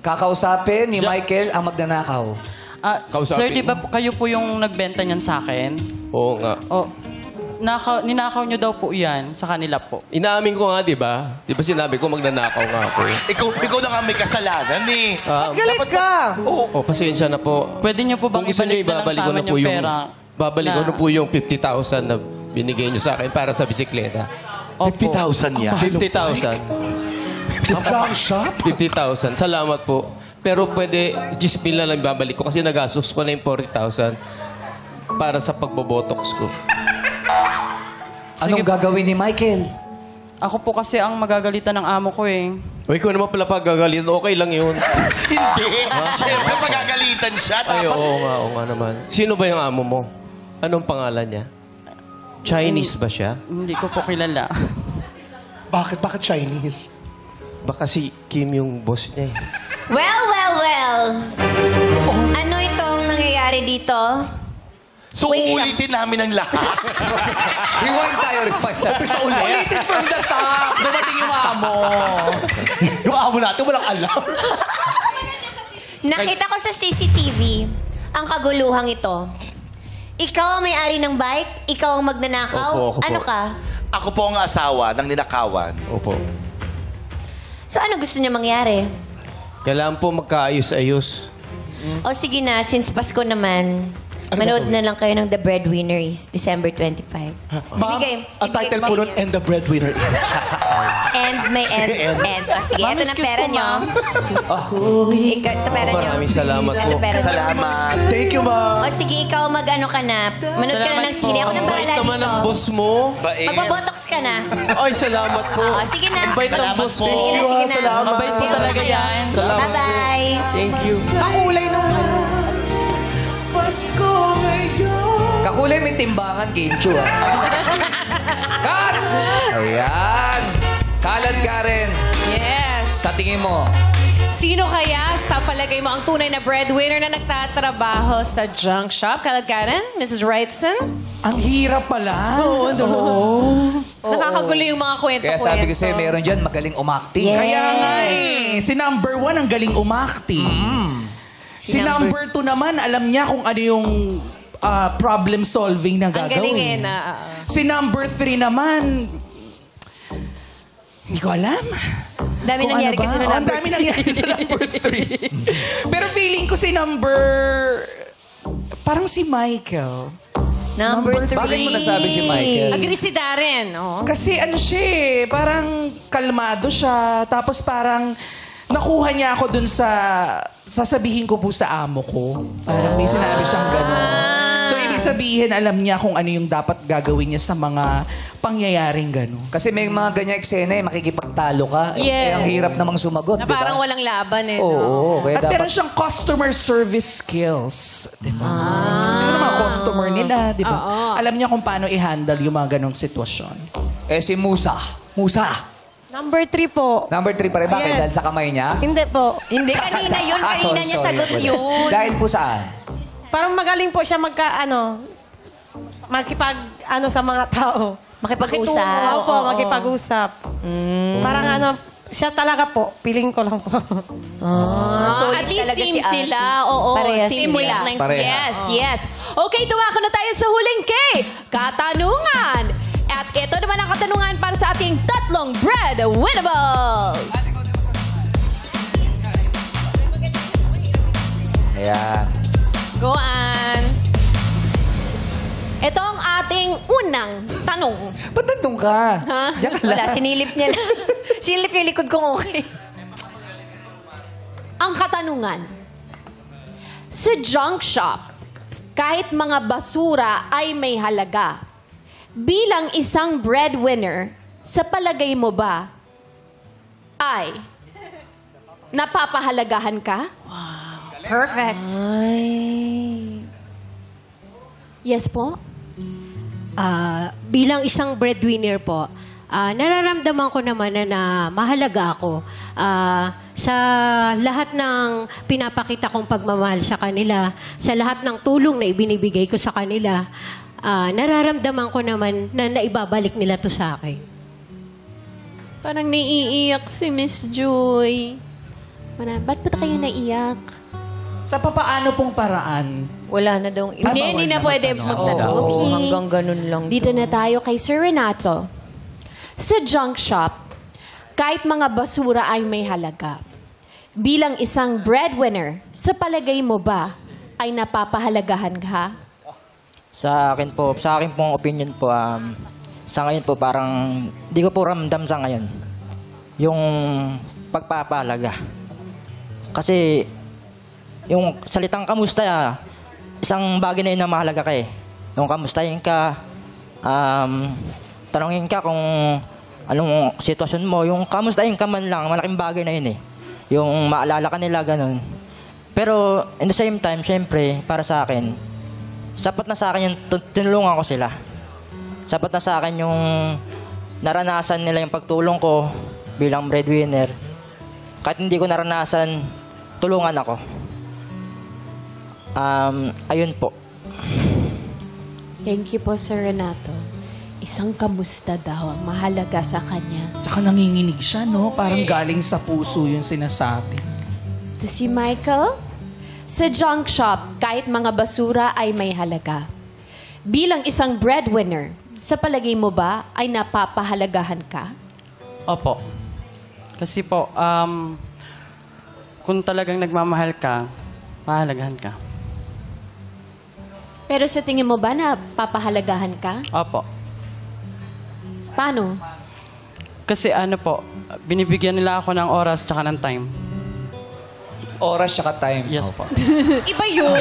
S1: Kakausapin ni Michael ang magnanakaw.
S12: Kausapin
S9: Sir, di
S12: mo.
S9: ba kayo po yung nagbenta niyan sa akin?
S12: Oo nga.
S9: Oh, ninakaw niyo daw po yan sa kanila po.
S12: Inaamin ko nga, di ba? Di ba sinabi ko magnanakaw nga ako eh.
S11: Ikaw na nga may kasalanan eh.
S6: Galit ka.
S12: Oh, pasensya na po.
S9: Pwede niyo po bang
S12: Kung gusto niyo,
S9: ibalik na lang
S12: ibabalik
S9: sa
S12: ko na
S9: amin
S12: po
S9: yung
S12: yung...
S9: pera?
S12: Babalik ko
S9: na-
S12: na po yung 50,000 na binigay niyo sa akin para sa bisikleta.
S9: Opo.
S11: 50,000 yan.
S12: 50,000.
S10: Junk shop?
S12: 50,000. Salamat po. Pero pwede, 10,000 na lang babalik ko kasi nagastos ko na yung 40,000 para sa pagbobotox ko.
S1: Anong gagawin ni Michael?
S9: Ako po kasi ang magagalitan ng amo ko eh.
S12: Uy, kung naman pala pagagalitan, okay lang yun.
S11: Hindi. Siyempre, pagagalitan siya.
S12: Ay, oo nga naman. Sino ba yung amo mo? Anong pangalan niya? Chinese ba siya?
S9: Hindi ko po kilala.
S10: Bakit Chinese?
S12: Baka si Kim yung boss niya eh.
S3: Well. Ano itong nangyayari dito?
S11: So, uulitin namin ang lahat.
S1: Rewind tayo.
S10: Umpisa ulit.
S5: Ulitin from the top. Dumating yung amo.
S10: Yung amo natin, walang alam.
S3: Nakita ko sa CCTV ang kaguluhang ito. Ikaw ang may-ari ng bike? Ikaw ang magnanakaw?
S12: Opo, ako po.
S3: Ano ka?
S11: Ako po ang asawa ng ninakawan.
S12: Opo.
S3: So ano gusto niya mangyari?
S12: Kailangan po magkaayos-ayos.
S3: O sige na, since Pasko naman, manood na lang kayo ng The Breadwinners, December 25.
S10: Ma'am, ang title po nun, And the Breadwinner is.
S3: And may end. O sige,
S9: Ma'am,
S3: ito na
S9: excuse
S3: pera
S9: po,
S3: nyo. Ito pera nyo.
S12: Maraming salamat
S3: Ito
S12: po.
S3: pera nyo.
S11: Salamat.
S10: Thank you, ma'am.
S3: O sige, ikaw mag-ano ka na. Manood ka na
S9: Salamat
S3: ng sine. Ako na
S9: po.
S3: bahala
S12: Bait naman ang
S3: dito.
S12: boss mo.
S3: Magpabotox ka na.
S12: Ay, salamat po.
S3: Oo, sige na.
S12: Ang bait ng
S11: Salamat
S12: boss
S11: po.
S12: mo.
S3: Sige na, sige na.
S9: Mabait po talaga yan.
S12: Salamat po.
S3: Bye-bye.
S12: Thank you.
S6: Kakulay nung ano.
S1: Kakulay may timbangan, Kincho, ah. Cut! Ayan. Kalat Karen.
S2: Yes.
S1: Sa tingin mo,
S2: Sino kaya sa palagay mo ang tunay na breadwinner na nagtatrabaho sa junk shop? Kalagkaran? Mrs. Wrightson?
S5: Ang hirap pala. Oo.
S2: Nakakagulo yung mga kwento-kwento.
S1: kaya sabi ko sa'yo, meron dyan magaling umakting.
S5: Kaya nga eh. Si number 1 ang galing umakting. Si number 2 naman, alam niya kung ano yung problem solving na
S2: Ang
S5: gagawin.
S2: galing eh na...
S5: Si number 3 naman, hindi ko alam.
S3: Dami
S5: Kung
S3: nangyari
S5: ano ba?
S3: kasi na
S5: Oh, ang
S3: number
S5: dami nangyari sa number 3. Pero feeling ko si number... Parang si Michael.
S3: Number 3.
S1: Bakit mo nasabi si Michael?
S2: Agree si Darren. Oh.
S5: Kasi ano siya eh, parang kalmado siya. Tapos parang nakuha niya ako dun sa... Sasabihin ko po sa amo ko. Parang may sinabi siyang gano'n. So, ibig sabihin, alam niya kung ano yung dapat gagawin niya sa mga pangyayaring gano'n.
S1: Kasi may mga ganyan eksena eh, makikipagtalo ka.
S2: Yes.
S1: Eh, ang hirap namang sumagot,
S2: Na
S1: di ba?
S2: parang walang laban eh.
S1: Oo, kaya
S5: At
S1: dapat...
S5: meron siyang customer service skills. Diba? Siguro mga customer nila, di ba? Alam niya kung paano i-handle yung mga ganong sitwasyon.
S1: Eh si Musa.
S7: Number 3 po.
S1: Number 3 pa rin. Bakit?
S7: Yes.
S1: Dahil sa kamay niya?
S7: Hindi po.
S3: Hindi, kanina yun. Kanina niya sagot yun.
S1: Dahil po saan?
S7: Parang magaling po siya sa mga tao.
S3: Makipag-usap.
S7: Opo, makipag-usap. Parang siya talaga po. Feeling ko lang po.
S3: Solid
S2: At least
S3: talaga
S2: same
S3: si Ate.
S2: sila. Oo,
S3: Parehas
S2: same
S3: sila.
S2: wavelength.
S1: Parehas.
S2: Yes. Okay, tumako na tayo sa huling katanungan. At ito naman ang katanungan para sa ating tatlong breadwinnables.
S1: Ayan.
S2: Go on. Ito ang ating unang tanong.
S1: Ba't nandun ka?
S2: Ha?
S1: Diyan ka lang.
S3: Wala, sinilip niya lang. Sinilip niya likod kong okay.
S2: Ang katanungan. Sa junk shop, kahit mga basura ay may halaga. Bilang isang breadwinner, sa palagay mo ba ay napapahalagahan ka?
S3: Perfect.
S2: Yes po?
S7: Bilang isang breadwinner po, nararamdaman ko naman na mahalaga ako sa lahat ng pinapakita kong pagmamahal sa kanila, sa lahat ng tulong na ibinibigay ko sa kanila. Nararamdaman ko naman na naibabalik nila to sa akin.
S2: Parang naiiyak si Miss Joy. Ba't ba kayo naiyak?
S5: Sa papaano pong paraan?
S3: Wala na daw.
S2: Hindi na pwede magtanong.
S3: Oo,
S2: Okay.
S3: hanggang ganun lang.
S2: Dito na tayo kay Sir Renato. Sa junk shop, kahit mga basura ay may halaga. Bilang isang breadwinner, sa palagay mo ba ay napapahalagahan ka?
S8: Sa akin pong opinion po, sa ngayon po parang di ko po ramdam sa ngayon yung pagpapahalaga. Kasi yung salitang kamusta, isang bagay na yun na mahalaga ka eh. Yung kamustahin ka, tanongin ka kung anong sitwasyon mo, yung kamustahin ka man lang, malaking bagay na yun eh. Yung maalala ka nila, ganun. Pero in the same time, syempre, para sa akin, sapat na sa akin yung tinulungan ko sila. Sapat na sa akin yung naranasan nila yung pagtulong ko bilang breadwinner. Kahit hindi ko naranasan, tulungan ako. Ayun po.
S2: Thank you po, Sir Renato. Isang kamusta daw ang mahalaga sa kanya.
S5: Tsaka nanginginig siya, no? Parang galing sa puso yung sinasabi.
S2: Ito si Michael. Sa junk shop, kahit mga basura ay may halaga. Bilang isang breadwinner, sa palagay mo ba ay napapahalagahan ka?
S9: Opo. Kasi po, kung talagang nagmamahal ka, pahalagahan ka.
S2: Pero sa tingin mo ba napapahalagahan ka?
S9: Opo.
S2: Paano?
S9: Kasi binibigyan nila ako ng oras tsaka ng time.
S1: Oras tsaka time.
S9: Yes po.
S2: Iba yun.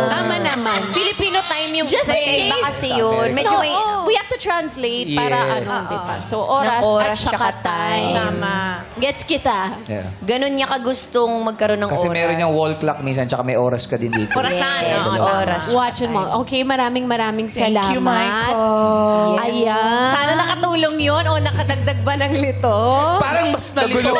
S2: Tama naman.
S3: Filipino time yung
S2: Just
S3: sa
S2: in
S3: iba
S2: case.
S3: kasi yun. Medyo may...
S2: we have to translate para
S1: Yes.
S2: diba? So, oras,
S3: Ng oras
S2: at saka
S3: tsaka time.
S2: Tama. Gets kita.
S1: Yeah.
S3: Ganun niya kagustong magkaroon ng
S1: Kasi
S3: oras.
S1: meron yung wall clock minsan, tsaka may oras ka din dito.
S3: Orasan.
S2: Yes.
S3: Oras.
S2: Watch mo. Okay, maraming salamat.
S5: Thank you, Michael.
S2: Ayan. Sana nakatulong yun o nakadagdag ba ng lito?
S5: Parang mas nalito.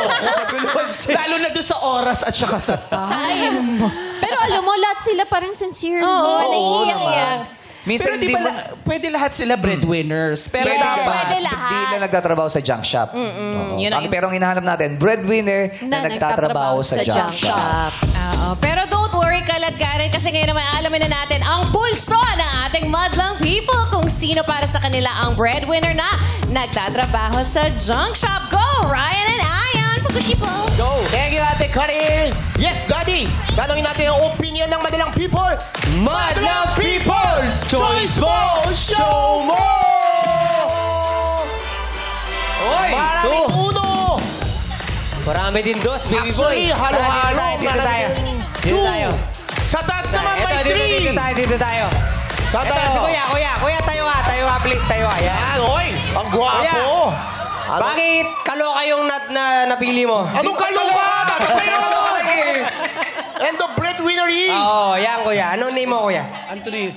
S5: Lalo na doon sa oras at saka sa time.
S2: Pero alam mo, lahat sila parang sincere.
S1: Oo naman.
S5: Pero
S1: Minsan
S5: di
S1: hindi
S5: ba,
S1: mo...
S5: pwede lahat sila breadwinners. Pero
S2: Yes.
S5: dapat,
S2: Pwede lahat.
S1: Hindi na nagtatrabaho sa junk shop. Oo.
S2: Yun ang-
S1: Pero ang hinahanap natin, breadwinner na nagtatrabaho sa junk shop.
S2: Oo. Pero don't worry, Kaladkaran, kasi ngayon naman alamin na natin ang pulso ng ating madlang people kung sino para sa kanila ang breadwinner na nagtatrabaho sa junk shop. Go, Ryan and Ayan! Pag-usipo!
S10: Go! Thank you, Ate Karil! Yes, Daddy! Tanongin natin ang opinion ng madalang people! Madalang people! Choice mo! Show mo!
S12: Oy!
S10: Maraming uno!
S12: Marami din dos, baby boy.
S10: Actually, halo-halo.
S1: Dito tayo.
S10: Two. Sa taas naman, may three!
S1: Dito tayo.
S10: Sa
S1: Ito,
S10: taas.
S1: si Kuya, tayo nga, please, tayo nga. Yan.
S10: Yan, oy! Ang gwapo!
S13: Bakit kaloka yung napili mo?
S10: Anong kaloka? And the breadwinner is...
S13: Oo, yan kuya. Anong name mo kuya?
S11: Anthony.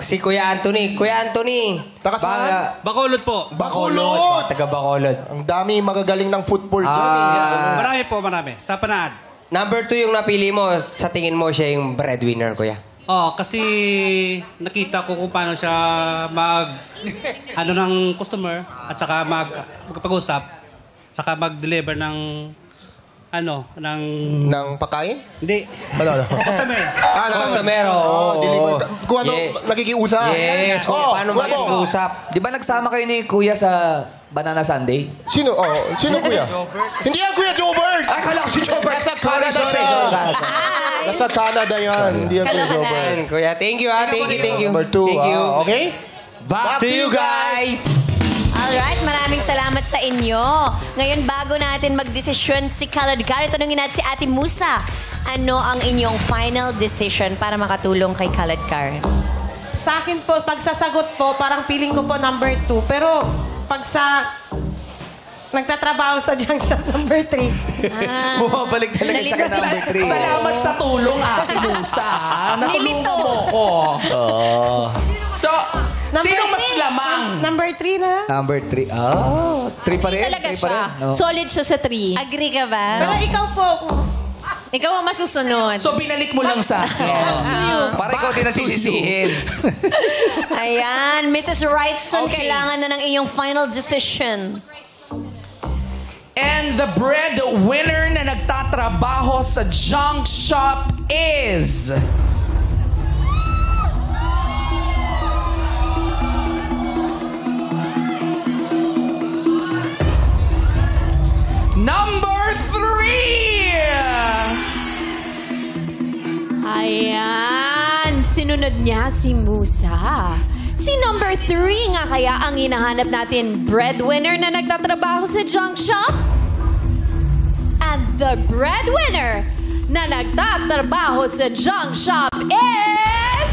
S13: Si Kuya Anthony. Kuya Anthony.
S10: Taga saan?
S11: Bacolod po.
S10: Bacolod.
S13: Taga Bacolod.
S10: Ang dami magagaling ng football dyan.
S11: Marami po, marami. Sa Panaan.
S13: Number 2 yung napili mo. Sa tingin mo siya yung breadwinner kuya.
S11: Kasi nakita ko kung paano siya ng customer at saka magpag-usap, saka mag-deliver ng
S10: ng pagkain?
S11: Hindi.
S10: Ano?
S11: Customer.
S13: Customer, oo.
S10: Deliver. Kung ano, nakikiusap.
S13: Yes, kung paano mag-usap.
S1: Di ba nagsama kayo ni Kuya sa Banana Sunday?
S10: Sino? Sino Kuya? Hindi yan Kuya Jobert!
S1: Ay, kala ko si Jobert.
S10: Nasa Canada siya. Nasa Canada yan. Hindi yan Kuya Jobert.
S13: Kuya, thank you Thank you.
S10: Number 2.
S13: Thank you.
S10: Okay?
S13: Back to you guys!
S3: Alright, maraming salamat sa inyo. Ngayon, bago natin magdesisyon si Kaladkar, tanungin natin si Ate Musa. Ano ang inyong final decision para makatulong kay Kaladkar?
S6: Sa akin po, pag sasagot po, parang feeling ko po number 2. Pero pag sa nagtatrabaho sa junk shop number 3.
S1: Bumabalik talaga siya ka number 3.
S5: Salamat sa tulong, Ate Musa. Natulungan mo ko. So, sino mas lamang?
S6: Number 3 na.
S1: Number 3. 3 pa rin?
S4: Talaga
S1: 3 pa
S4: siya.
S1: rin? No.
S4: Solid siya sa 3.
S2: Agree ka ba?
S6: Pero ikaw po,
S2: Ikaw ang masusunod.
S5: So, binalik mo lang sa akin.
S1: Para ikaw din nasisisihin.
S3: Ayan, Mrs. Wrightson, kailangan na ng iyong final decision.
S5: And the breadwinner na nagtatrabaho sa junk shop is... Number 3!
S4: Ayan, sinunod niya si Musa. Si number 3 nga kaya ang hinahanap natin breadwinner na nagtatrabaho sa junk shop? And the breadwinner na nagtatrabaho sa junk shop is...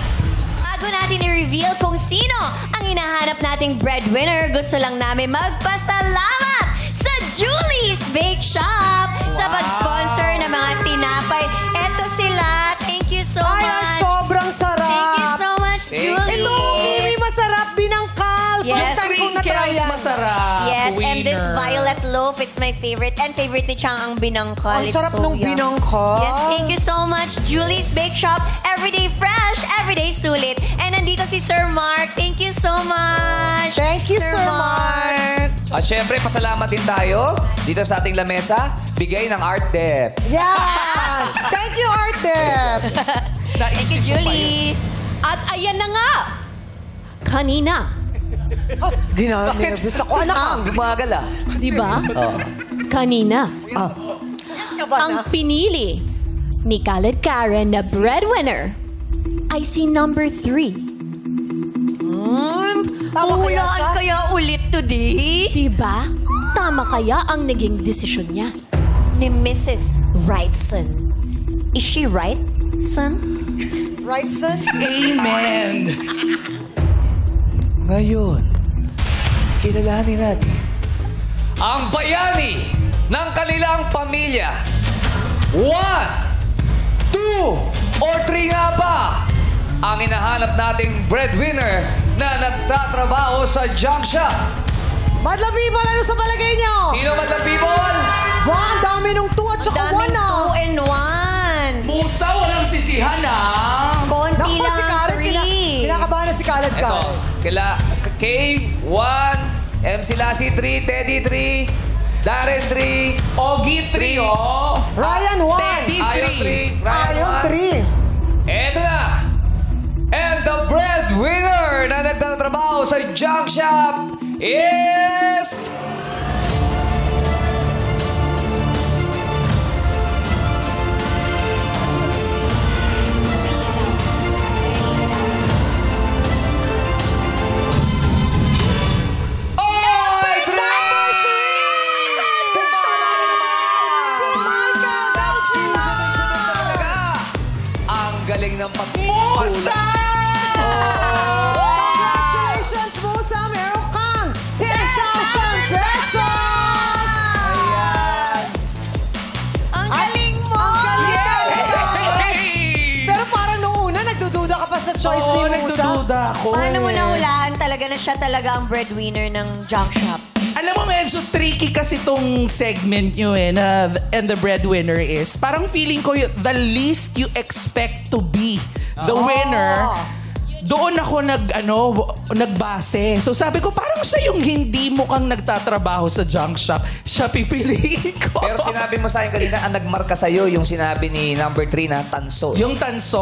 S3: Bago natin i-reveal kung sino ang hinahanap nating breadwinner, gusto lang namin magpasalamat sa Julie's Bake Shop sa pag-sponsor ng mga tinapay. Eto sila. Thank you so much.
S6: sobrang sarap.
S3: Thank you so much, Julie.
S6: Ito, Kimi, masarap. Binangkal.
S3: Yes.
S6: First time kong na-try yan.
S5: Masarap.
S3: Yes, and this
S5: Winner.
S3: violet loaf, it's my favorite. And favorite ni Chang ang binangkal.
S6: Ang
S3: It's
S6: sarap
S3: so
S6: nung
S3: yum.
S6: binangkal.
S3: Yes, thank you so much, Julie's Bake Shop. Everyday fresh, everyday sulit. And nandito si Sir Mark. Thank you so much.
S6: Thank you, Sir Mark.
S1: At syempre, pasalamat din tayo dito sa ating lamesa. Bigay ng Art Dep.
S6: Yan. Thank you, Artep.
S3: Thank you, Julie.
S4: At ayan na nga, kanina.
S6: Ginagawa ako, anak ka.
S1: Gumagal ah.
S4: Di ba? Kanina. Ang pinili ni Khaled Karen na breadwinner ay si number 3.
S6: Tama kaya siya?
S3: Ulaan kaya ulit today?
S4: Diba? Tama kaya ang naging desisyon niya.
S3: Ni Mrs. Wrightson. Is she right, son?
S6: Right, son?
S5: Amen.
S1: Ngayon, kilalanin natin ang bayani ng kanilang pamilya. 1, 2, or 3 nga ba ang hinahanap nating breadwinner na nagtatrabaho sa junk shop?
S6: Madlang people, ano sa palagay niyo?
S1: Sino madlang people?
S6: Ba, ang dami nung 2 at saka 1
S3: Daming
S6: ah.
S3: 2 and 1.
S5: Musa, walang sisihan ah.
S3: Konti
S6: Naku, si
S3: lang
S6: Khaled,
S3: 3.
S6: kinakabahan na si Khaled
S1: Ito,
S6: ka.
S1: K1, MC Lassie 3, Teddy 3, Darren 3,
S5: Ogie 3, oh.
S6: Ryan 1.
S5: Teddy
S1: Ayon 3,
S5: 3.
S1: Ryan
S6: Ayon
S1: 1.
S6: 3.
S1: Eto na! And the breadwinner na nagtatrabaho sa junk shop is... Ang galing ng
S6: Musa! Congratulations, Musa! Meron kang 10,000 pesos! choice ni Musa.
S5: nagdududa ako.
S3: Paano mo nahulaan talaga na siya talaga ang breadwinner ng junk shop?
S5: Alam mo, medyo tricky kasi tong segment nyo na and the breadwinner is, parang feeling ko the least you expect to be the winner, doon ako nagbase. So sabi ko, parang siya yung hindi mukhang nagtatrabaho sa junk shop. Siya pipiliin ko.
S1: Pero sinabi mo sa akin kanina, ang nagmarka sa'yo yung sinabi ni number 3 na tanso.
S5: Yung tanso.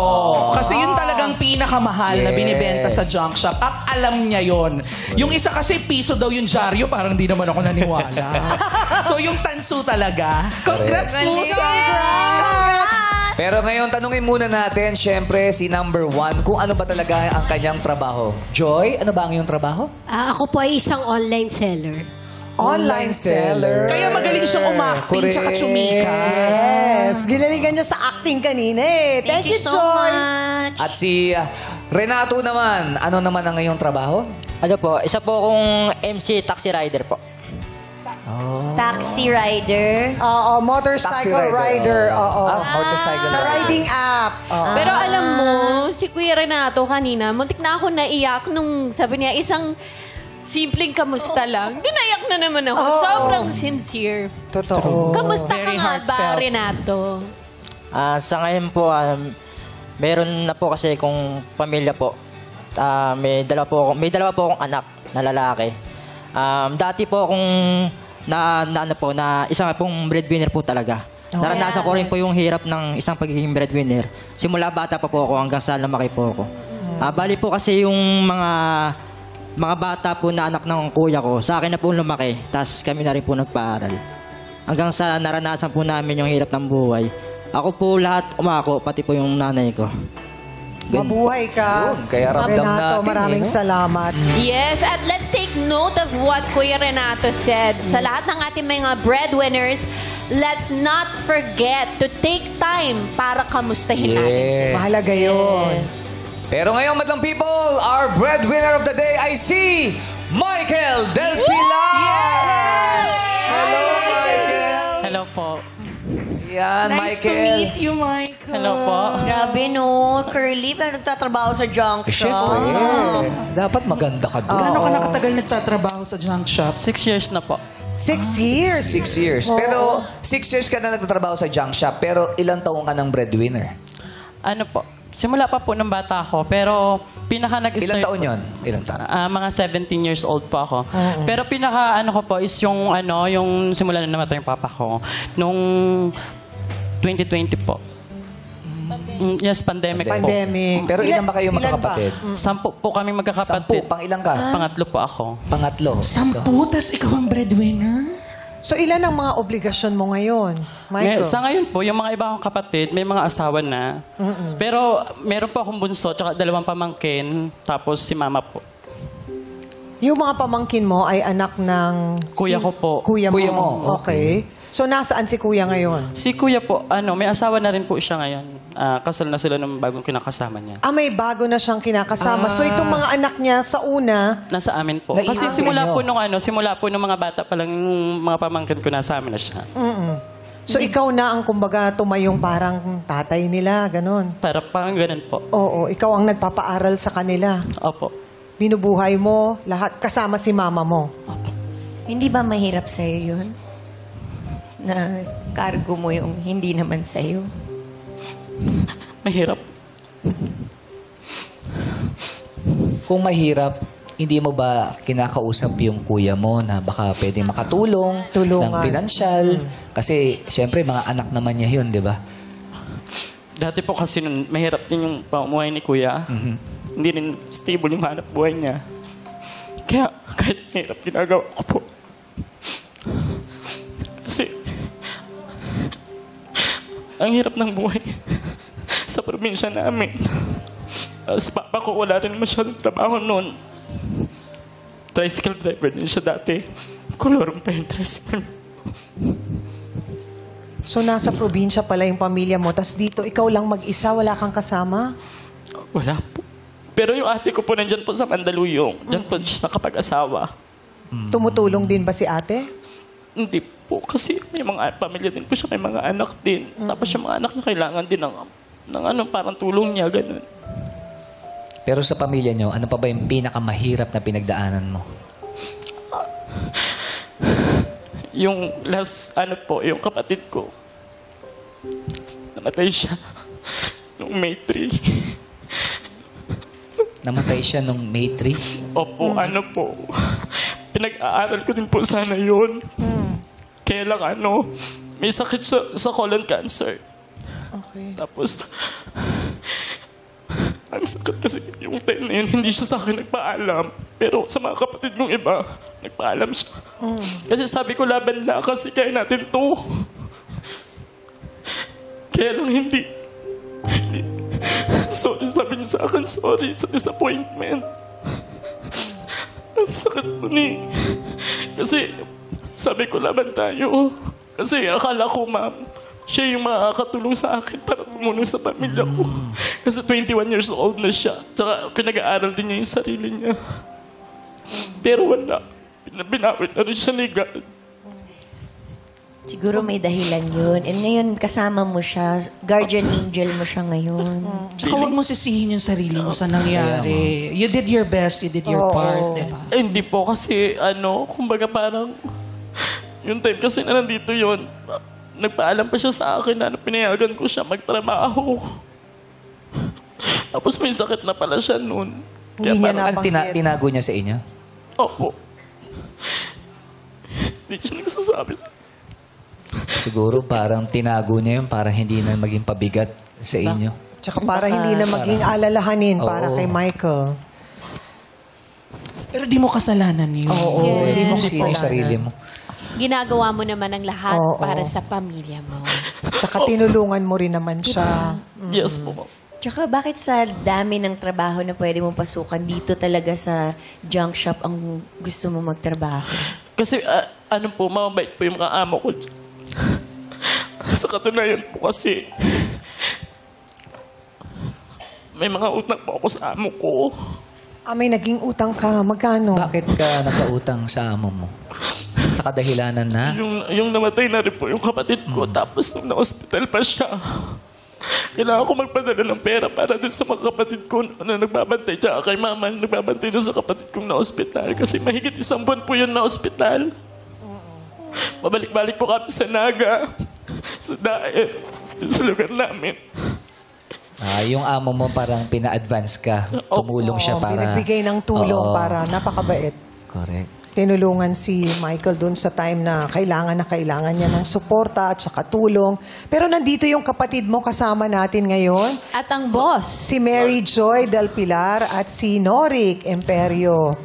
S5: Kasi yun talagang pinakamahal na binibenta sa junk shop. At alam niya yon. Yung isa kasi piso daw yung dyaryo, parang di naman ako naniwala. So yung tanso talaga. Congrats, Musa!
S1: Pero ngayon, tanungin muna natin, syempre, si number 1, kung ano ba talaga ang kanyang trabaho. Joy, ano ba ang iyong trabaho?
S7: Ako po ay isang online seller.
S1: Online seller.
S5: Kaya magaling siyang umacting
S1: Correct.
S5: tsaka chumika.
S6: Yes. Ginalingan niya sa acting kanina eh. Thank you,
S3: so
S6: Joy.
S3: much.
S1: At si Renato naman, ano naman ang iyong trabaho?
S8: Ano po, isa po akong MC taxi rider po.
S3: Taxi rider.
S6: Oo, motorcycle rider. Oo.
S1: Motorcycle
S6: Sa
S1: rider.
S6: riding app. Oo.
S4: Pero alam mo, si Kuya Renato kanina, muntik na ako naiyak nung sabi niya, isang simpleng kamusta lang. Dinayak na naman ako. Sobrang sincere.
S6: Totoo.
S4: Kamusta ka
S5: Very
S4: nga ba,
S5: heartfelt.
S4: Renato?
S8: Sa ngayon po, meron na po kasi kung pamilya po. May dalawa po akong anak na lalaki. Dati po akong na isang pong breadwinner po talaga. Naranasan ko rin po yung hirap ng isang pagiging breadwinner. Simula bata pa po ako hanggang sa lumaki po ako. Bali po kasi yung mga bata po na anak ng kuya ko, sa akin na po lumaki. Tapos kami na rin po nagpaaral. Hanggang sa naranasan po namin yung hirap ng buhay. Ako po lahat umako, pati po yung nanay ko.
S6: Mabuhay ka.
S1: Yun, kaya ramdam
S6: Renato,
S1: natin,
S6: maraming salamat.
S4: Yes, at let's take note of what Kuya Renato said. Sa lahat ng ating mga breadwinners, let's not forget to take time para kamustahin natin sila.
S6: Mahalaga yun.
S1: Pero ngayong madlang people, our breadwinner of the day ay si Michael Del Pilar! Hello, Michael!
S9: Hello po.
S1: Yan,
S5: Nice to
S1: Michael.
S5: meet you, Michael.
S9: Hello po.
S3: Grabe no, Curly, pero nagtatrabaho sa junk shop.
S1: Siyempre, dapat maganda ka doon.
S5: Gaano ka nakatagal nagtatrabaho sa junk shop?
S9: 6 years na po.
S6: 6 years.
S1: 6 years. Pero 6 years ka na nagtatrabaho sa junk shop, pero ilang taong ka ng breadwinner?
S9: Ano po, simula pa po ng bata ako, pero pinaka nag-start
S1: Ilang taon
S9: po-
S1: yon? Ilang taon?
S9: Mga 17 years old po ako. Pero pinaka ko po is yung yung simula na namatay yung papa ko nung 2020 po. Yes, pandemic po.
S6: Pandemic.
S1: Pero ilan ba kayo
S6: Ilan
S1: magkakapatid?
S9: 10 po kami
S1: 10.
S9: magkakapatid.
S1: Pang ilang ka?
S9: Pangatlo po ako.
S1: Pangatlo.
S5: 10, tas ikaw ang breadwinner?
S6: So, ilan ang mga obligasyon mo ngayon, Michael?
S9: Sa ngayon po, yung mga ibang kapatid, may mga asawa na. Pero meron po akong bunso, tsaka 2 pamangkin, tapos si mama po.
S6: Yung mga pamangkin mo ay anak ng...
S9: Kuya ko po.
S6: Kuya mo.
S1: Kuya mo,
S6: Okay. So, nasaan si kuya ngayon?
S9: Si kuya po, may asawa na rin po siya ngayon. Kasal na sila ng bagong kinakasama niya.
S6: May bago na siyang kinakasama. So, itong mga anak niya sa una,
S9: Nasa amin po.
S1: Naiiwan
S9: Kasi
S1: nyo.
S9: simula po nung mga bata pa lang, yung mga pamangkin ko nasa amin na siya.
S6: so ikaw na ang kumbaga tumayong parang tatay nila, ganun.
S9: Para parang ganun po.
S6: Oo, ikaw ang nagpapaaral sa kanila.
S9: Opo.
S6: Binubuhay mo, lahat kasama si mama mo.
S3: Hindi ba mahirap sa'yo yun? Na cargo mo yung hindi naman sa'yo?
S9: Mahirap.
S1: Kung mahirap, hindi mo ba kinakausap yung kuya mo na baka pwedeng makatulong
S6: Tulungan.
S1: ng pinansyal? Kasi, syempre, mga anak naman niya yun, di ba?
S9: Dati po kasi nun, mahirap din yung pamumuhay ni kuya. Hindi rin stable yung hanap buhay niya. Kaya kahit mahirap ginagawa ko po. Kasi ang hirap ng buhay sa probinsya namin. Si papa ko wala rin masyadong trabaho noon. Tricycle driver din siya dati. Kulorong pa yung tricycle.
S6: So, nasa probinsya pala yung pamilya mo, tas dito, ikaw lang mag-isa, wala kang kasama?
S9: Wala po. Pero yung ate ko po nandyan po sa Mandaluyong. Diyan po siya nakapag-asawa.
S6: Tumutulong din ba si ate?
S9: Hindi po. Kasi may mga pamilya din po siya. May mga anak din. Tapos yung mga anak niya kailangan din ng parang tulong niya. Ganun.
S1: Pero sa pamilya nyo, ano pa ba yung pinakamahirap na pinagdaanan mo?
S9: Yung last, yung kapatid ko. Namatay siya. Noong May 3.
S1: Namatay siya nung May 3?
S9: Opo, pinag-aaral ko din po sana yun. Kaya lang may sakit sa colon cancer.
S6: Okay.
S9: Tapos, ang sakit kasi yung time na yun, hindi siya sa akin nagpaalam. Pero sa mga kapatid kong iba, nagpaalam siya. Kasi sabi ko, laban lang kasi kaya natin to. Kaya lang hindi. Sorry, sabi niya sa akin, sorry sa disappointment. Ang sakit po kasi sabi ko, laban tayo. Kasi akala ko, ma'am, siya yung makakatulong sa akin para tumulong sa pamilya ko. Kasi 21 years old na siya. Tsaka pinag-aaral din niya yung sarili niya. Pero wala. Binawit na rin siya ni God.
S3: Siguro may dahilan yun. And ngayon, kasama mo siya. Guardian angel mo siya ngayon.
S5: Tsaka huwag mo sisihin yung sarili mo sa nangyari. You did your best, you did your part, diba?
S9: Hindi po kasi, kumbaga parang, yung time kasi na nandito yun, nagpaalam pa siya sa akin na pinayagan ko siya magtrabaho. Tapos may sakit na pala siya noon.
S1: Hindi niya napanggit. Tinago niya sa inyo?
S9: Opo. Hindi siya nagsasabi sa
S1: Siguro parang tinago niya yun para hindi na maging pabigat sa inyo.
S6: Tsaka para hindi na maging alalahanin para
S1: Oo.
S6: kay Michael.
S5: Pero di mo kasalanan yun.
S6: Oo, hindi mo
S1: Yung
S6: kasalanan.
S1: sarili mo.
S4: Ginagawa mo naman ang lahat
S6: Oo.
S4: para sa pamilya mo.
S6: Tsaka tinulungan mo rin naman siya.
S9: Yes po.
S3: Tsaka bakit sa dami ng trabaho na pwede mong pasukan, dito talaga sa junk shop ang gusto mo magtrabaho?
S9: Kasi, mabait po yung mga amo ko. Sa katunayan po kasi, may mga utang po ako sa amo ko.
S6: May naging utang ka. Magkano?
S1: Bakit ka nagkautang sa amo mo? Sa kadahilanan na?
S9: Yung namatay na rin po yung kapatid ko, tapos nung na-hospital pa siya. Kailangan ko magpadala ng pera para dun sa mga kapatid ko na nagbabantay. Tsaka kay mama, nagbabantay dun sa kapatid kong na-hospital. Kasi mahigit 1 buwan po yun na-hospital. Babalik-balik po kami sa Naga. Sa Daet. Sa lugar namin.
S1: Yung amo mo parang pina-advance ka. Tumulong siya para...
S6: Pinagbigay ng tulong
S1: Oo.
S6: para napakabait.
S1: Correct.
S6: Tinulungan si Michael dun sa time na kailangan niya ng suporta at saka tulong. Pero nandito yung kapatid mo kasama natin ngayon.
S4: At ang boss.
S6: Si Mary Joy Del Pilar at si Noric Emperio.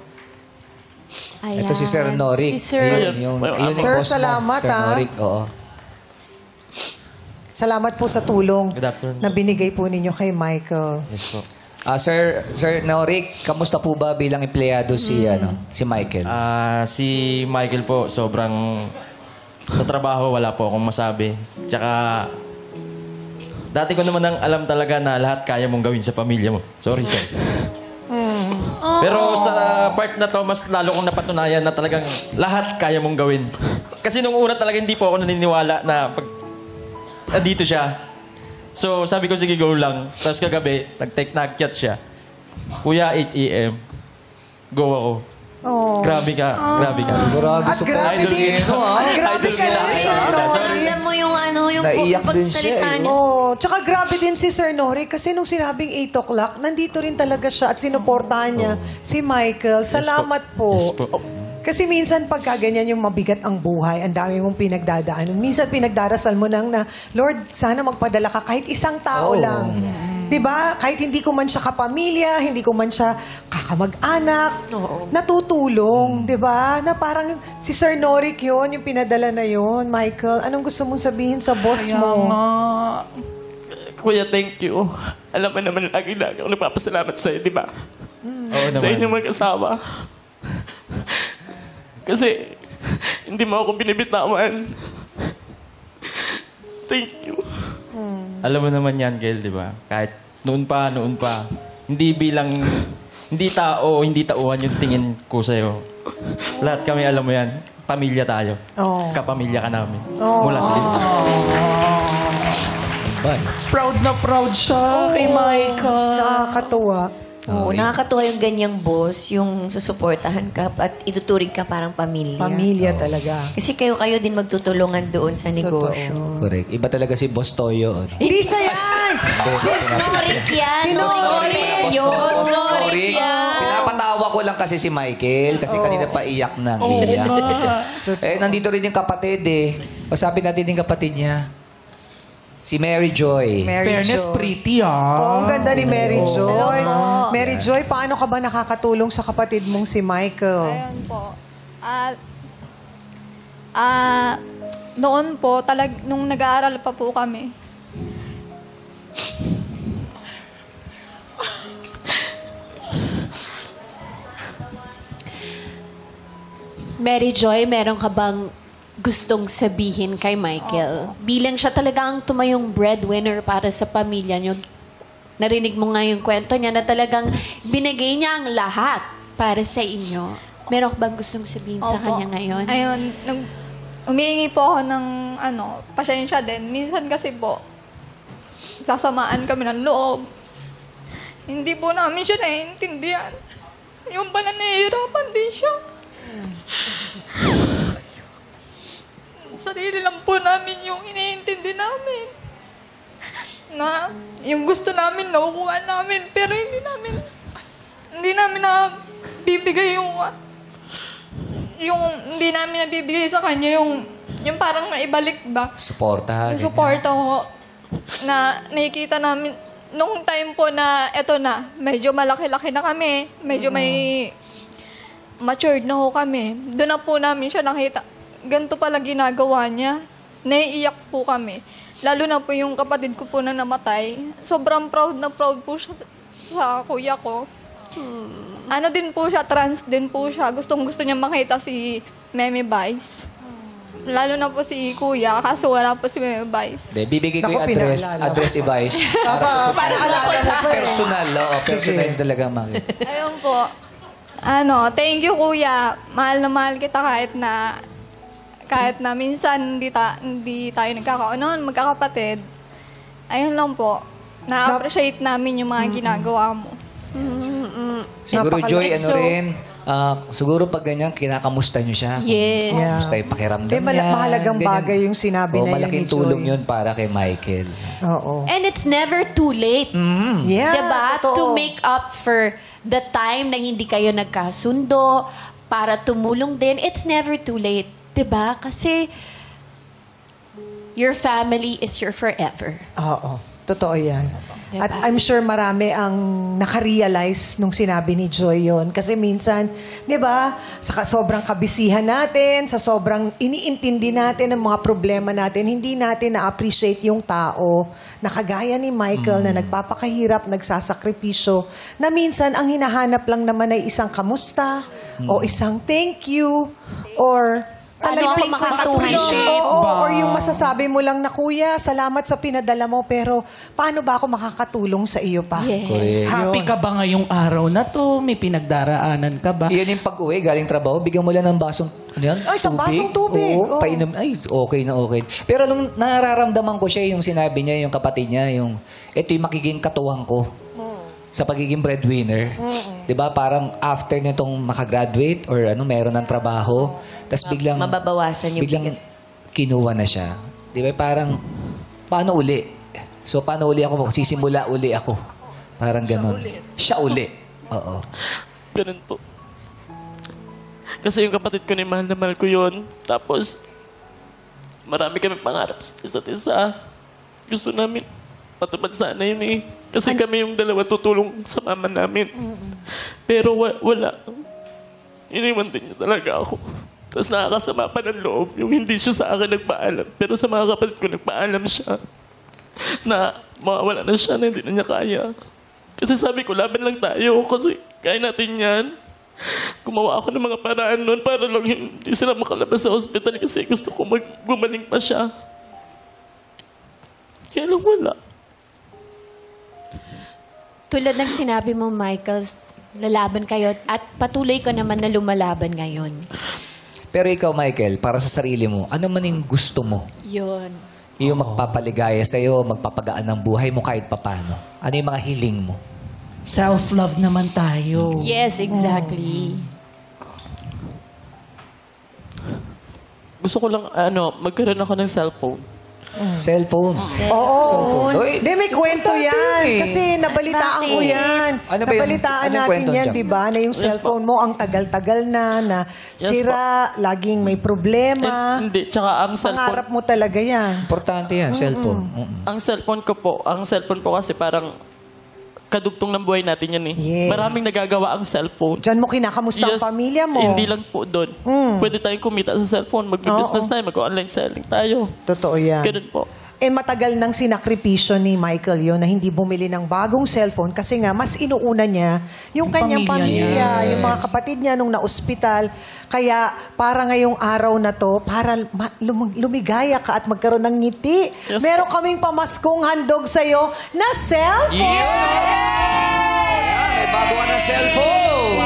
S4: Ayan.
S1: Ito si Sir Noric.
S4: Si Sir.
S1: Yun
S6: Sir,
S1: boss mo.
S6: salamat,
S1: Sir
S6: ah.
S1: Noric, oo.
S6: Salamat po sa tulong
S8: Good afternoon.
S6: na binigay po ninyo kay Michael.
S8: Yes po.
S1: Sir Noric, kamusta po ba bilang empleyado si Michael?
S14: Si Michael po, sobrang... Sa trabaho, wala po akong masabi. Tsaka... Dati ko naman ang alam talaga na lahat kaya mong gawin sa pamilya mo. Sorry. Pero sa part na to, mas lalo kong napatunayan na talagang lahat kaya mong gawin. Kasi nung una talaga hindi po ako naniniwala na pag nandito siya. So sabi ko, sige, go lang. Tapos kagabi, nag-chat siya. Kuya, 8 a.m. Go ako. Grabe ka. Grabe ka.
S6: At grabe
S14: Idol
S6: din.
S14: kita.
S6: At grabe ka rin, Sir Noric.
S3: Alam mo yung yung
S1: Naiyak din
S3: pagsalita
S1: siya,
S3: niya.
S6: Tsaka grabe din si Sir Noric kasi nung sinabing 8 o'clock, nandito rin talaga siya at sinuportahan niya si Michael. Salamat po.
S14: Yes po.
S6: Kasi minsan pagka ganyan yung mabigat ang buhay, ang dami mong pinagdadaan. Minsan pinagdarasal mo nang na, Lord, sana magpadala ka kahit isang tao lang. Diba? Kahit hindi ko man siya kapamilya, hindi ko man siya kakamag-anak, natutulong. Diba? Na parang si Sir Noric yun, yung pinadala na yun. Michael, anong gusto mong sabihin sa boss mo?
S9: Kuya, thank you. Alam mo naman, lagi ako nagpapasalamat sa'yo, di ba?
S14: Oo
S9: Sa
S14: naman.
S9: inyong mag-asawa. Kasi, hindi mo ako binibitawan. Thank you.
S14: Alam mo naman yan, Gail, di ba? Kahit noon pa. Hindi tao, hindi tauhan yung tingin ko sa'yo. Lahat kami, alam mo yan, pamilya tayo. Kapamilya ka namin. Mula sa simula.
S5: Proud na proud siya kay Michael.
S6: Nakakatuwa.
S3: Oo, nakakatuwa yung ganyang boss, yung susuportahan ka at ituturing ka parang pamilya.
S6: Pamilya talaga.
S3: Kasi kayo din magtutulungan doon sa negosyo.
S1: Correct. Iba talaga si Boss Toyo.
S6: Hindi siya yan!
S3: Si Snorik yan.
S6: Si Norik.
S1: Boss Torik. Pinapatawa ko lang kasi si Michael kasi kanina pa iyak ng iyak. Nandito rin yung kapatid eh. Sabi natin yung kapatid niya. Si Mary Joy.
S5: Fairness, pretty
S6: ang ganda ni Mary Joy.
S2: Hello po.
S6: Mary Joy, paano ka ba nakakatulong sa kapatid mong si Michael?
S15: Ayun po. Noon po, nung nag-aaral pa po kami,
S4: Mary Joy, meron ka bang gustong sabihin kay Michael? Bilang siya talaga ang tumayong breadwinner para sa pamilya niyo. Narinig mo nga yung kwento niya na talagang binigay niya ang lahat para sa inyo. Meron ka bang gustong sabihin sa
S15: Opo.
S4: kanya ngayon?
S15: Ayun, umihingi po ako ng pasensya din. Minsan kasi po, sasamaan kami ng loob. Hindi po namin siya naiintindihan. Yung pala nahihirapan din siya. Sarili lang po namin yung iniintindi namin. Na yung gusto namin, nakukuha namin. Pero hindi namin na bibigay hindi namin nabibigay sa kanya yung parang naibalik ba?
S1: Suporta.
S15: Yung suporta ko na nakikita namin nung time po na eto na, medyo malaki-laki na kami, medyo may matured na ho kami. Doon na po namin siya nakita. Ganito pala ginagawa niya. Naiiyak po kami. Lalo na po yung kapatid ko po na namatay. Sobrang proud na proud po siya sa kuya ko. Ano din po siya, trans din po siya. Gustong-gusto niya makita si Meme Vice. Lalo na po si kuya, kaso wala po si Meme Vice.
S1: Bibigay ko yung address i-Vice.
S15: Para
S1: Personal, personal yung talaga, Mami.
S15: Ayun po. Thank you kuya. Mahal na mahal kita kahit na minsan hindi tayo nagkakaunahan, magkakapatid. Ayun lang po. Na-appreciate namin yung mga ginagawa mo.
S1: Siguro, Joy, siguro pag ganyan, kinakamusta niyo siya.
S4: Yes.
S1: Kamusta yung pakiramdam niya.
S6: Mahalagang
S1: ganyan.
S6: bagay yung sinabi na yun
S1: malaking
S6: ni Joy.
S1: tulong yun para kay Michael.
S6: Oo.
S4: And it's never too late.
S6: Yeah,
S4: Diba?
S6: totoo.
S4: To make up for the time na hindi kayo nagkasundo, para tumulong din, it's never too late. Diba? Kasi your family is your forever.
S6: Oo. Totoo yan. At I'm sure marami ang nakarealize nung sinabi ni Joy yon. Kasi minsan, di ba, sa sobrang kabisihan natin, sa sobrang iniintindi natin ang mga problema natin, hindi natin na-appreciate yung tao na kagaya ni Michael na nagpapakahirap, nagsasakripisyo, na minsan ang hinahanap lang naman ay isang kamusta o isang thank you or
S4: Paano ako makakatulong?
S6: or yung masasabi mo lang na, Kuya, salamat sa pinadala mo, pero paano ba ako makakatulong sa iyo pa?
S1: Correct.
S5: Happy ka ba ngayong araw na to? May pinagdaraanan ka ba?
S1: Iyan yung pag-uwi, galing trabaho, bigyan mo lang ng basong,
S6: isang basong tubig.
S1: Oo, painom. Ay, okay na okay. Pero nung nararamdaman ko siya, yung sinabi niya, yung kapatid niya, ito yung makiging katuwang ko sa pagiging breadwinner. 'Di ba? Parang after nitong makagraduate or meron ng trabaho, tapos biglang
S3: Mababawasan yung
S1: biglang kinuha na siya. 'Di ba? Parang paano uli? So paano uli ako? Sisimula uli ako. Parang ganun. Siya uli. Oo.
S9: Ganun po. Kasi yung kapatid ko ni mahal na mahal ko yun. Tapos, marami kami pangarap sa isa't isa. Gusto namin matupad sana yun eh. Kasi kami yung dalawa tutulong sa mama namin. Pero wala. Iniwan din niya talaga ako. Tapos nakakasama pa ng loob yung hindi siya sa akin nagpaalam. Pero sa mga kapatid ko nagpaalam siya na mawawala na siya na hindi na niya kaya. Kasi sabi ko, laban lang tayo kasi kaya natin yan. Gumawa ako ng mga paraan noon para lang hindi sila makalabas sa hospital kasi gusto ko gumaling pa siya. Kaya lang wala.
S4: Tulad ng sinabi mo, Michael, lalaban kayo at patuloy ka naman na lumalaban ngayon.
S1: Pero ikaw, Michael, para sa sarili mo, ano man yung gusto mo?
S4: Yun.
S1: Yung magpapaligaya sa'yo, magpapagaan ng buhay mo kahit papano. Ano yung mga hiling mo?
S5: self-love naman tayo.
S4: Yes, exactly.
S9: Gusto ko lang, magkaroon ako ng cellphone.
S1: Cellphone.
S6: Oo.
S1: Uy,
S6: Hindi, may kwento yan.
S1: eh.
S6: Kasi nabalitaan ko yan.
S1: Ano ba yun?
S6: Nabalitaan
S1: Anong
S6: natin
S1: kwento
S6: yan,
S1: dyan?
S6: di ba? Na yung cellphone mo, ang tagal-tagal na
S9: Yes,
S6: sira, laging may problema.
S9: Hindi, tsaka ang cellphone.
S6: Pangarap mo talaga yan.
S1: Importante yan, cellphone.
S9: Ang cellphone ko kasi parang kadugtong ng buhay natin yan eh.
S6: Yes.
S9: Maraming nagagawa ang cellphone.
S6: Diyan mo kinakamusta ang pamilya mo.
S9: Hindi lang po doon. Pwede tayong kumita sa cellphone, mag-business tayo, mag-online selling tayo.
S6: Totoo yan.
S9: Ganun po.
S6: Matagal nang sinakripisyo ni Michael yun na hindi bumili ng bagong cellphone kasi nga mas inuuna niya yung kanyang pamilya, yung mga kapatid niya nung na-ospital. Kaya para ngayong araw na to, para lumigaya ka at magkaroon ng ngiti, meron kaming pamaskong handog sa'yo na cellphone!
S1: May bago ka ng cellphone!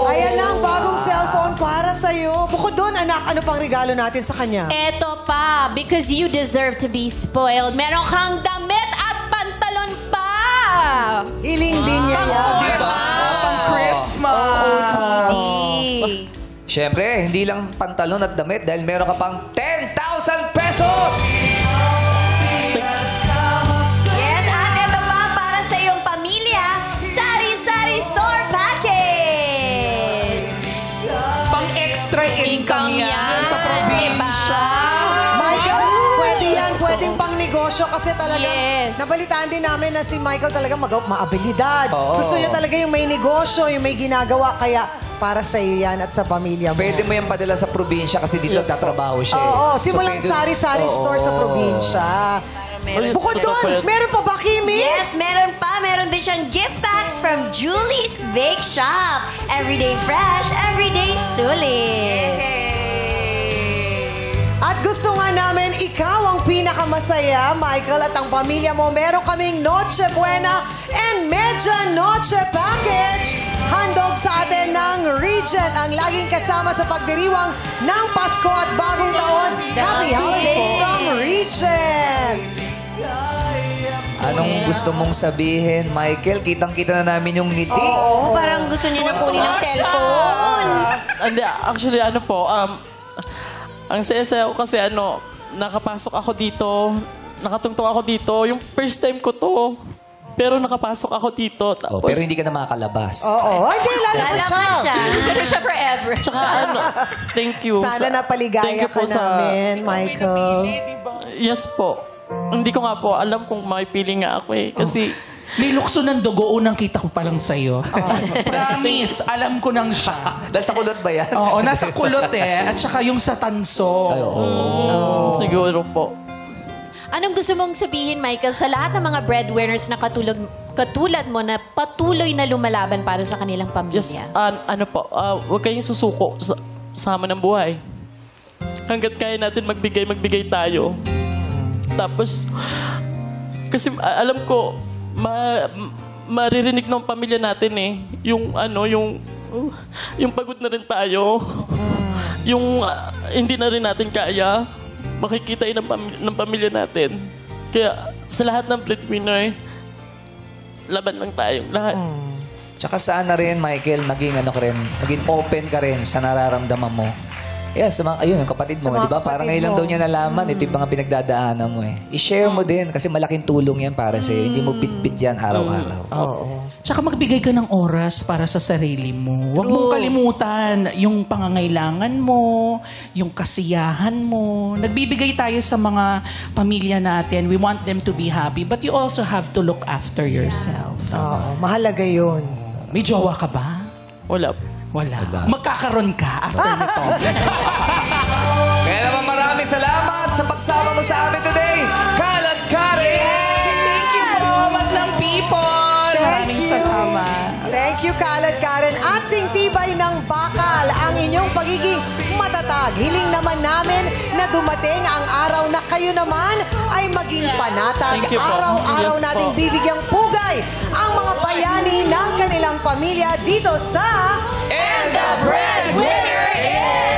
S6: Ayan na ang bagong cellphone para sa'yo. Bukod doon, anak, ano pang regalo natin sa kanya?
S4: Eto pa, because you deserve to be spoiled. Meron kang damit at pantalon pa!
S6: Hiling din niya yan.
S1: Dito.
S5: Pang Christmas!
S1: Siyempre, hindi lang pantalon at damit dahil meron ka pang 10,000 pesos!
S3: Yes, at ito pa para sa iyong pamilya, Sari-Sari Store Package!
S5: Pang-extra income yan sa probinsya.
S6: Michael, pwede yan. Pwedeng pang negosyo kasi talaga nabalitaan din namin na si Michael talaga maabilidad. Gusto niya talaga yung may negosyo, yung may ginagawa. Kaya para sa iyo yan at sa pamilya mo.
S1: Pwede mo yan padala sa probinsya kasi dito nagtatrabaho siya.
S6: Oo, simulang Sari-Sari Store sa probinsya. Bukod doon, meron pa ba, Kimi?
S3: Yes, meron pa. Meron din siyang gift packs from Julie's Bake Shop. Everyday fresh, everyday sulit.
S6: At gusto nga namin ikaw ang pinakamasaya, Michael, at ang pamilya mo. Meron kaming Noche Buena and Media Noche Package. Handog sa atin ng Regent, ang laging kasama sa pagdiriwang ng Pasko at Bagong Taon. Happy Holidays from Regent!
S1: Anong gusto mong sabihin, Michael? Kitang-kita na namin yung ngiti.
S3: Oo, parang gusto niya na kunin ng cellphone.
S9: Hindi, actually, ang saya-saya ko kasi nakapasok ako dito, nakatungtong ako dito. Yung first time ko to. Pero nakapasok ako dito. Tapos,
S1: pero hindi ka na makakalabas.
S6: Oo. Hindi, lalabas siya.
S4: Lalabas siya forever.
S9: Tsaka thank you.
S6: Sana napaligaya ka namin, Michael.
S9: Yes po. Hindi ko nga po alam kung may feeling nga ako eh. Kasi
S5: may lukso ng dugo, unang kita ko pa lang sa'yo. Promise, alam ko nang siya.
S1: Nasa kulot ba yan?
S5: Oo, nasa kulot eh. At saka yung sa tanso.
S9: siguro po.
S4: Anong gusto mong sabihin, Michael, sa lahat ng mga breadwinners na katulad mo na patuloy na lumalaban para sa kanilang pamilya?
S9: Yes, huwag kayong susuko sa hamon ng buhay. Hanggat kaya natin magbigay tayo. Tapos, kasi alam ko, maririnig ng pamilya natin eh. Yung pagod na rin tayo. Yung hindi na rin natin kaya. Makikita yun ng pamilya natin. Kaya sa lahat ng breadwinner, laban lang tayong lahat.
S1: Tsaka sana rin, Michael, maging open ka rin sa nararamdaman mo. Yeah, ayun, yung kapatid mo, di ba? Parang ngayon lang daw niya nalaman, ito yung mga pinagdadaanan mo eh. I-share mo din, kasi malaking tulong yan para sa'yo. Hindi mo bit-bit yan araw-araw.
S5: Tsaka magbigay ka ng oras para sa sarili mo. Huwag mong kalimutan yung pangangailangan mo, yung kasiyahan mo. Nagbibigay tayo sa mga pamilya natin. We want them to be happy. But you also have to look after yourself.
S6: Oo, mahalaga yun.
S5: May jowa ka ba?
S9: Wala.
S5: Magkakaroon ka after nito.
S1: Kaya naman maraming salamat sa pagsama mo sa amin today. Kalat Karen!
S5: Thank you po, madlang people! Maraming salamat.
S6: Thank you, Kalat Karen. At singtibay ng bakal ang inyong pagiging matatag. Hiling naman namin na dumating ang araw na kayo naman ay maging panatag.
S9: Thank you po.
S6: Araw-araw
S9: Yes
S6: nating
S9: po.
S6: bibigyang pugay ang mga bayani ng kanilang pamilya dito sa
S1: And the breadwinner is...